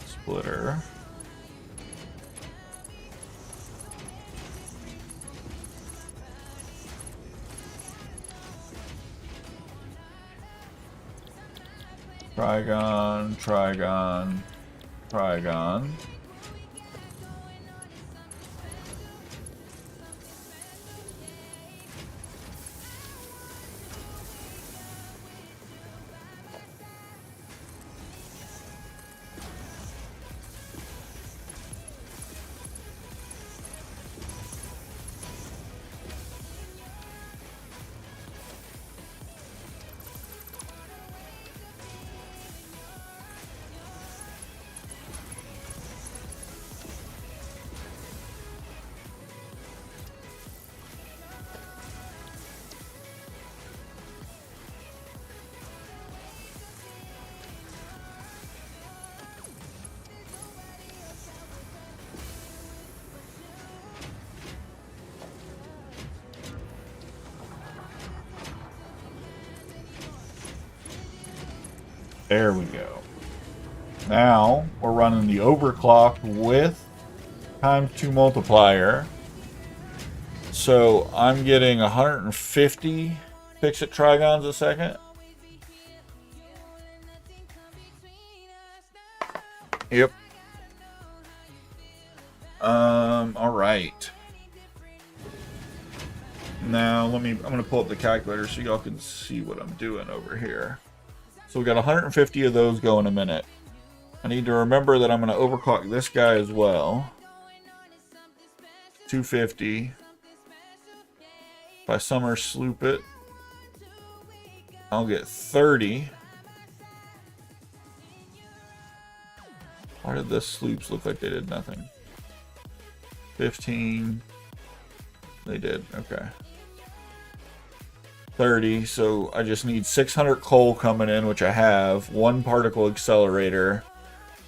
Splitter. Trigon, Trigon, Trigon. There we go. Now we're running the overclocked with ×2 multiplier. So I'm getting 150 fix-it trigons a second. Yep. All right. Now I'm gonna pull up the calculator so y'all can see what I'm doing over here. So we got 150 of those go in a minute. I need to remember that I'm going to overclock this guy as well. 250. If I summer sloop it, I'll get 30. Why did the sloops look like they did nothing? 15. They did, okay. 30, so I just need 600 coal coming in, which I have, 1 particle accelerator,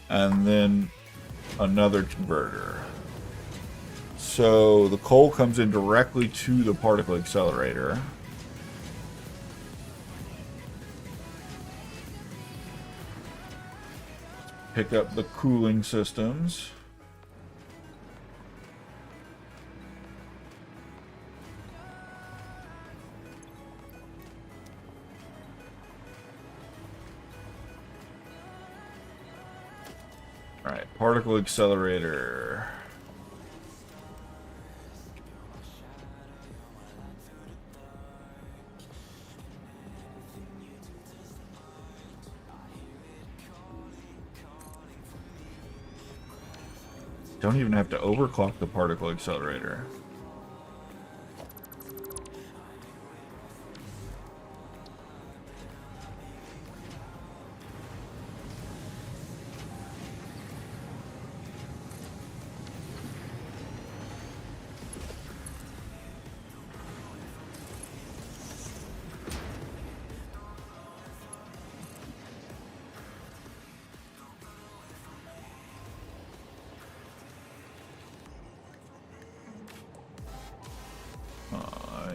and then another converter. So the coal comes in directly to the particle accelerator. pick up the cooling systems. Alright, particle accelerator. Don't even have to overclock the particle accelerator.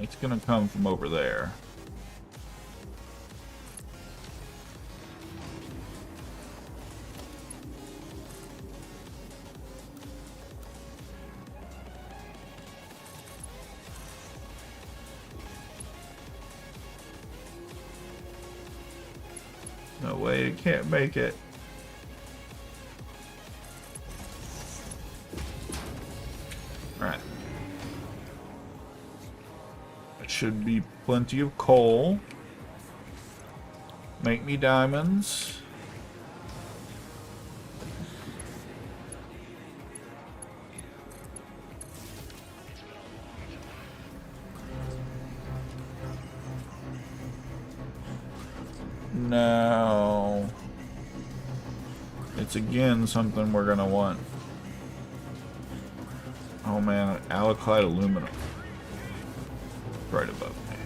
It's gonna come from over there. No way, it can't make it. Alright. Should be plenty of coal. Make me diamonds. No. It's again something we're gonna want. Oh man, alkali aluminum. Right above me.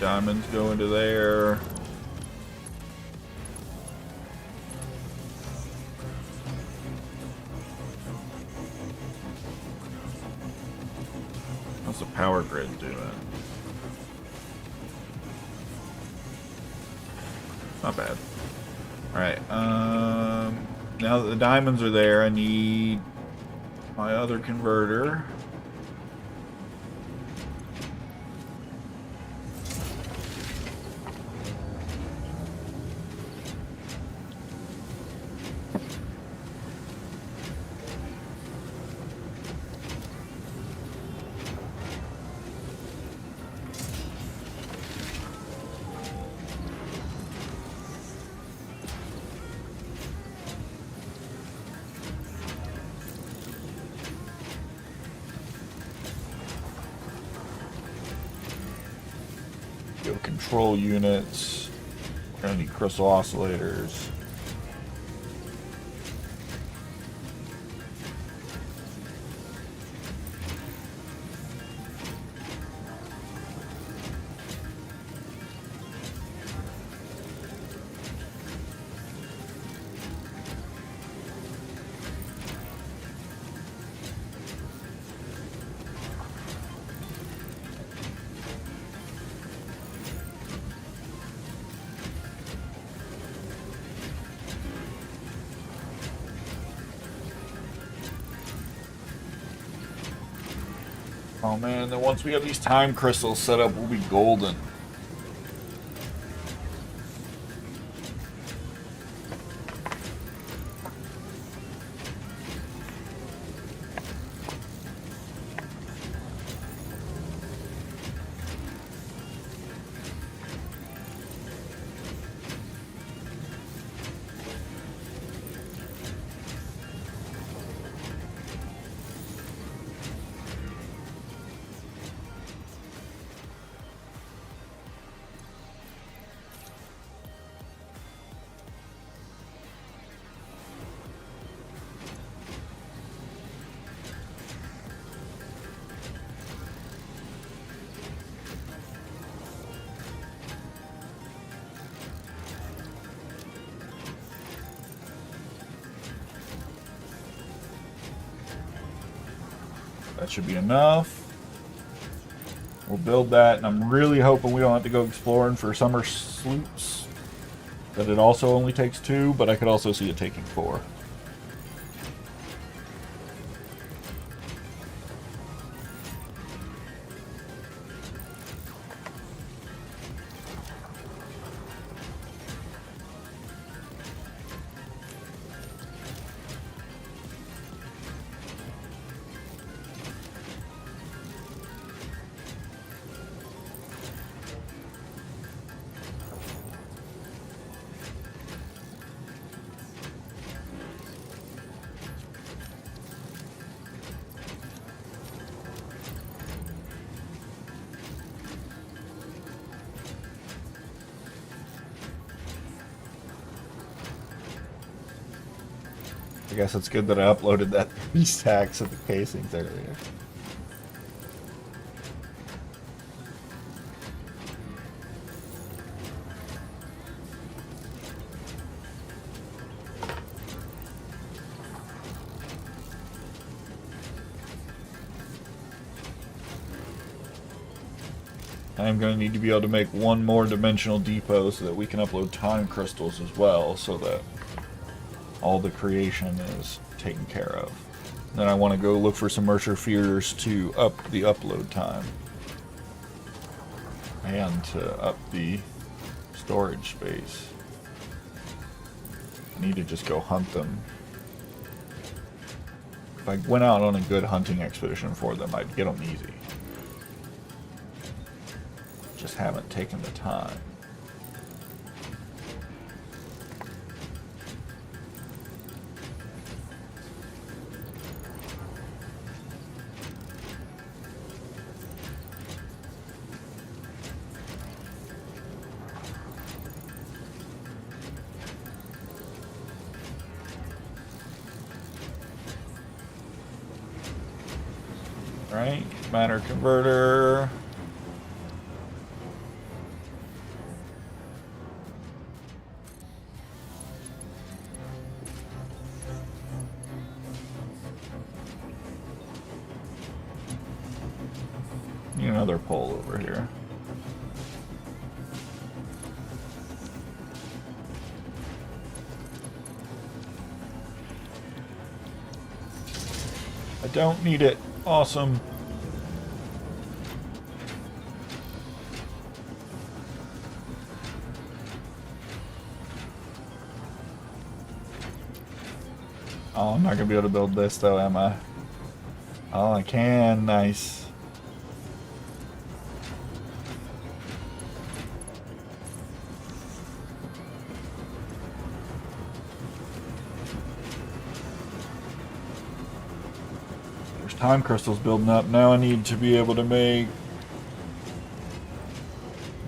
Diamonds go into there. How's the power grid doing? Not bad. Alright, now that the diamonds are there, I need my other converter. Control units. We're gonna need crystal oscillators. Oh man, then once we have these time crystals set up, we'll be golden. That should be enough. We'll build that, and I'm really hoping we don't have to go exploring for summer sloops. That it also only takes 2, but I could also see it taking 4. I guess it's good that I uploaded that 3 stacks of the casings earlier. I'm going to need to be able to make one more dimensional depot so that we can upload time crystals as well, so that all the creation is taken care of. Then I want to go look for some Mercer feeders to up the upload time. And to up the storage space. I need to just go hunt them. If I went out on a good hunting expedition for them, I'd get them easy. Just haven't taken the time. Right, matter converter. Need another pole over here. I don't need it. Awesome. Oh, I'm not gonna be able to build this though, am I? Oh, I can. Nice. There's time crystals building up. Now I need to be able to make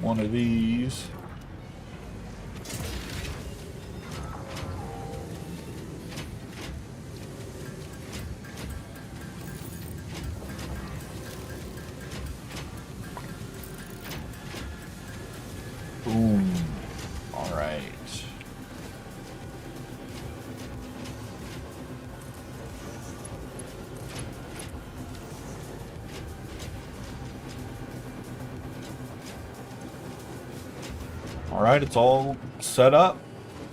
one of these. Boom. All right. All right, it's all set up.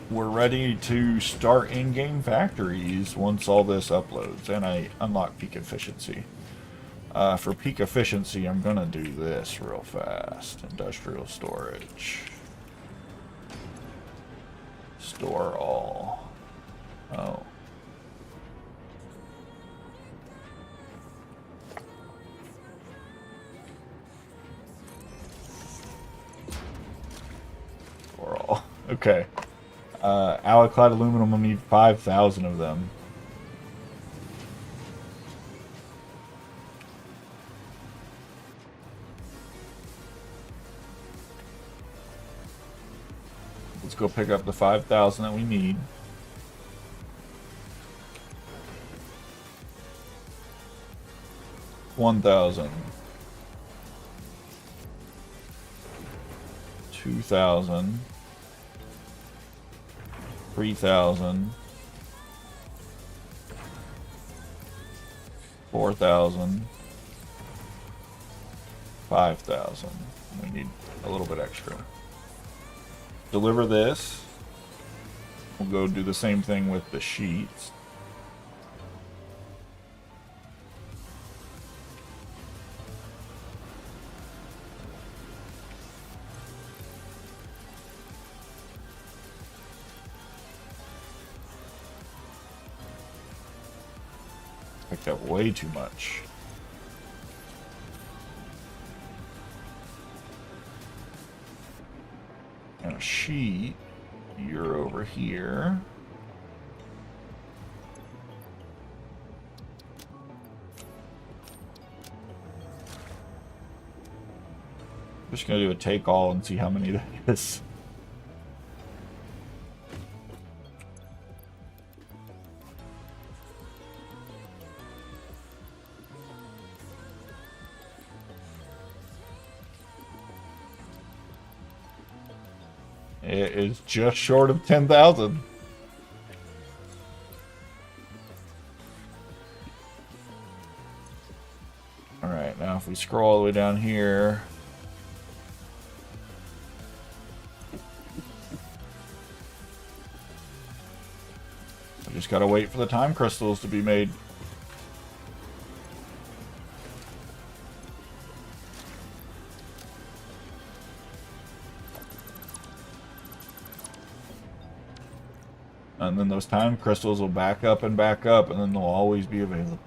We're ready to start in-game factories once all this uploads, and I unlock peak efficiency. For peak efficiency, I'm gonna do this real fast. Industrial storage. Store all. Oh. Store all. Okay. Alloy-clad aluminum, will need 5,000 of them. Let's go pick up the 5,000 that we need. $1,000. 2,000. 3,000. 4,000. 5,000. We need a little bit extra. Deliver this. We'll go do the same thing with the sheets. Picked up way too much. And a sheet. You're over here. Just gonna do a take all and see how many that is. It is just short of 10,000. Alright, now if we scroll all the way down here. We just gotta wait for the time crystals to be made. And then those time crystals will back up, and then they'll always be available.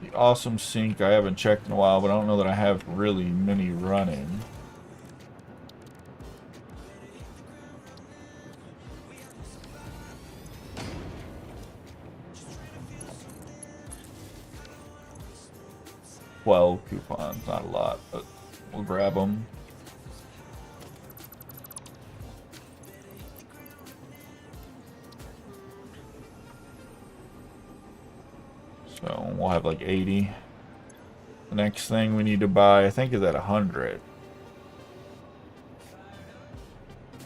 The awesome sink I haven't checked in a while, but I don't know that I have really many running. Well, coupons, not a lot, but we'll grab them. So we'll have like 80. The next thing we need to buy, I think, is at 100.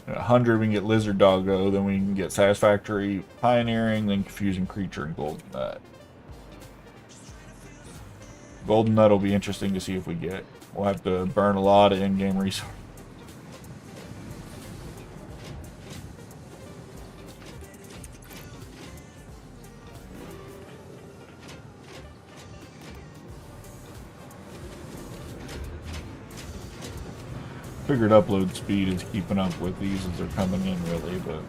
At 100 we can get Lizard Doggo, then we can get Satisfactory Pioneering, then Confusing Creature and Golden Nut. Golden Nut will be interesting to see if we get. We'll have to burn a lot of in-game resources. Figured upload speed is keeping up with these as they're coming in, really, but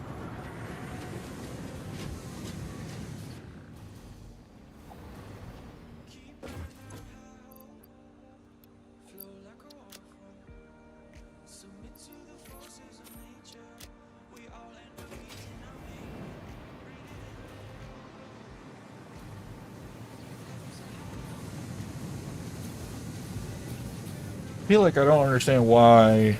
I feel like I don't understand why.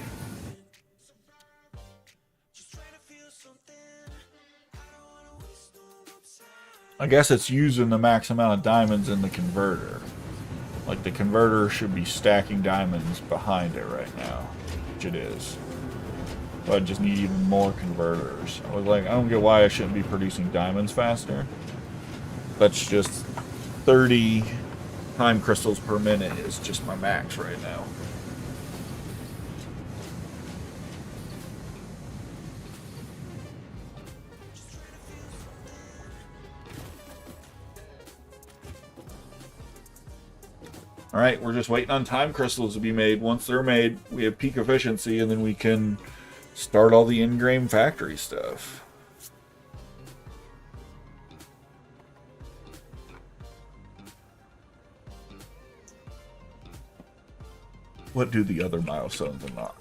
I guess it's using the max amount of diamonds in the converter. Like, the converter should be stacking diamonds behind it right now, which it is. So I just need even more converters. I was like, I don't get why I shouldn't be producing diamonds faster. That's just 30 time crystals per minute is just my max right now. Alright, we're just waiting on time crystals to be made. Once they're made, we have peak efficiency, and then we can start all the in-game factory stuff. What do the other milestones unlock?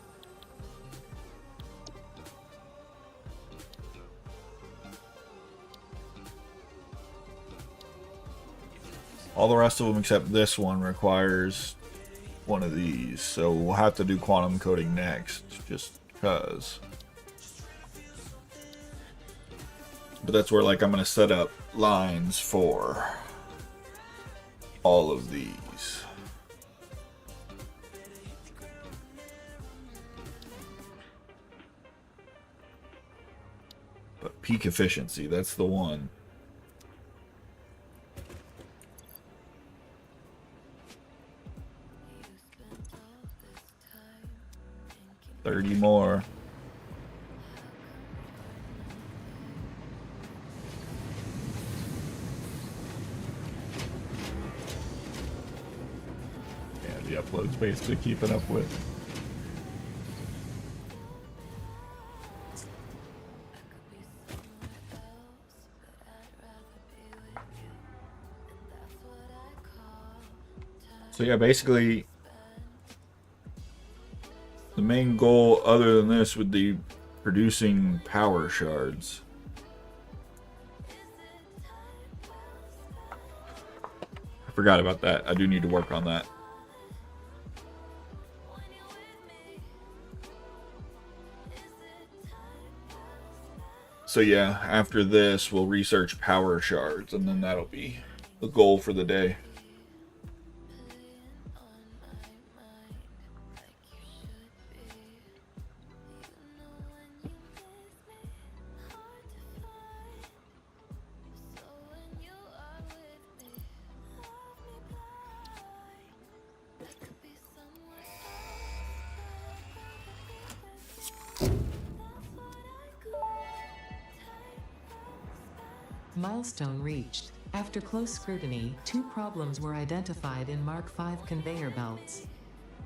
All the rest of them except this one requires one of these, so we'll have to do quantum coding next, just because. But that's where like I'm gonna set up lines for all of these. But peak efficiency, that's the one. 30 more. Yeah, the upload's basically keeping up with. So yeah, basically the main goal other than this would be producing power shards. I forgot about that. I do need to work on that. So yeah, after this we'll research power shards and then that'll be the goal for the day. Milestone reached. After close scrutiny, 2 problems were identified in Mark V conveyor belts.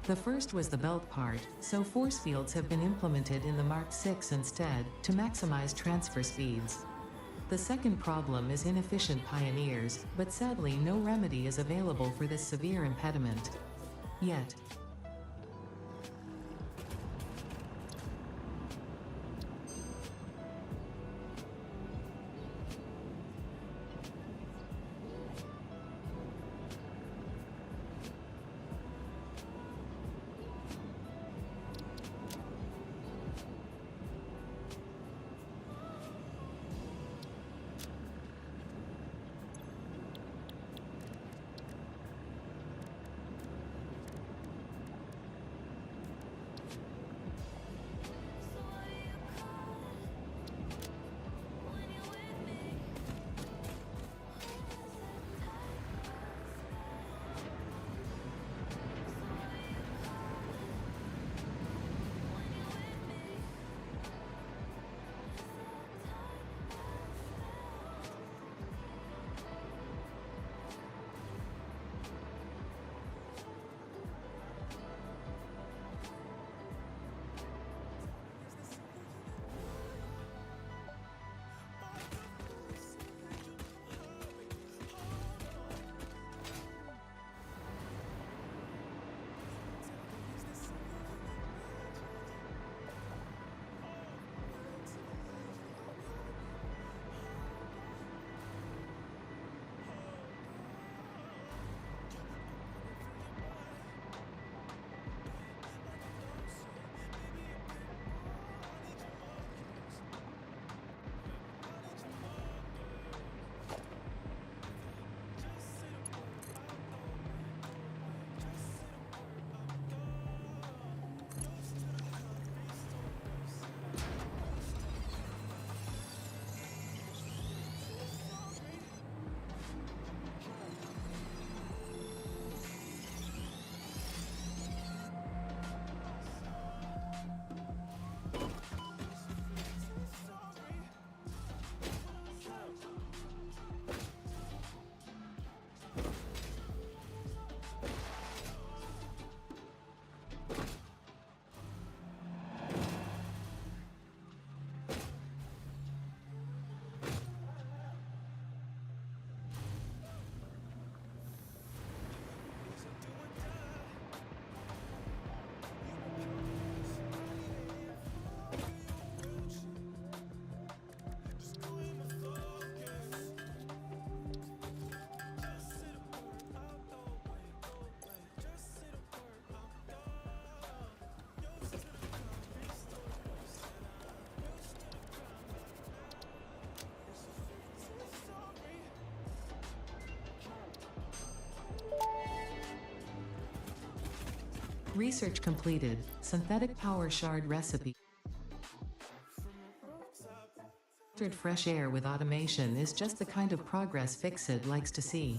The first was the belt part, so force fields have been implemented in the Mark VI instead, to maximize transfer speeds. The second problem is inefficient pioneers, but sadly no remedy is available for this severe impediment. Yet. Research completed. Synthetic power shard recipe. Filtered fresh air with automation is just the kind of progress Fixit likes to see.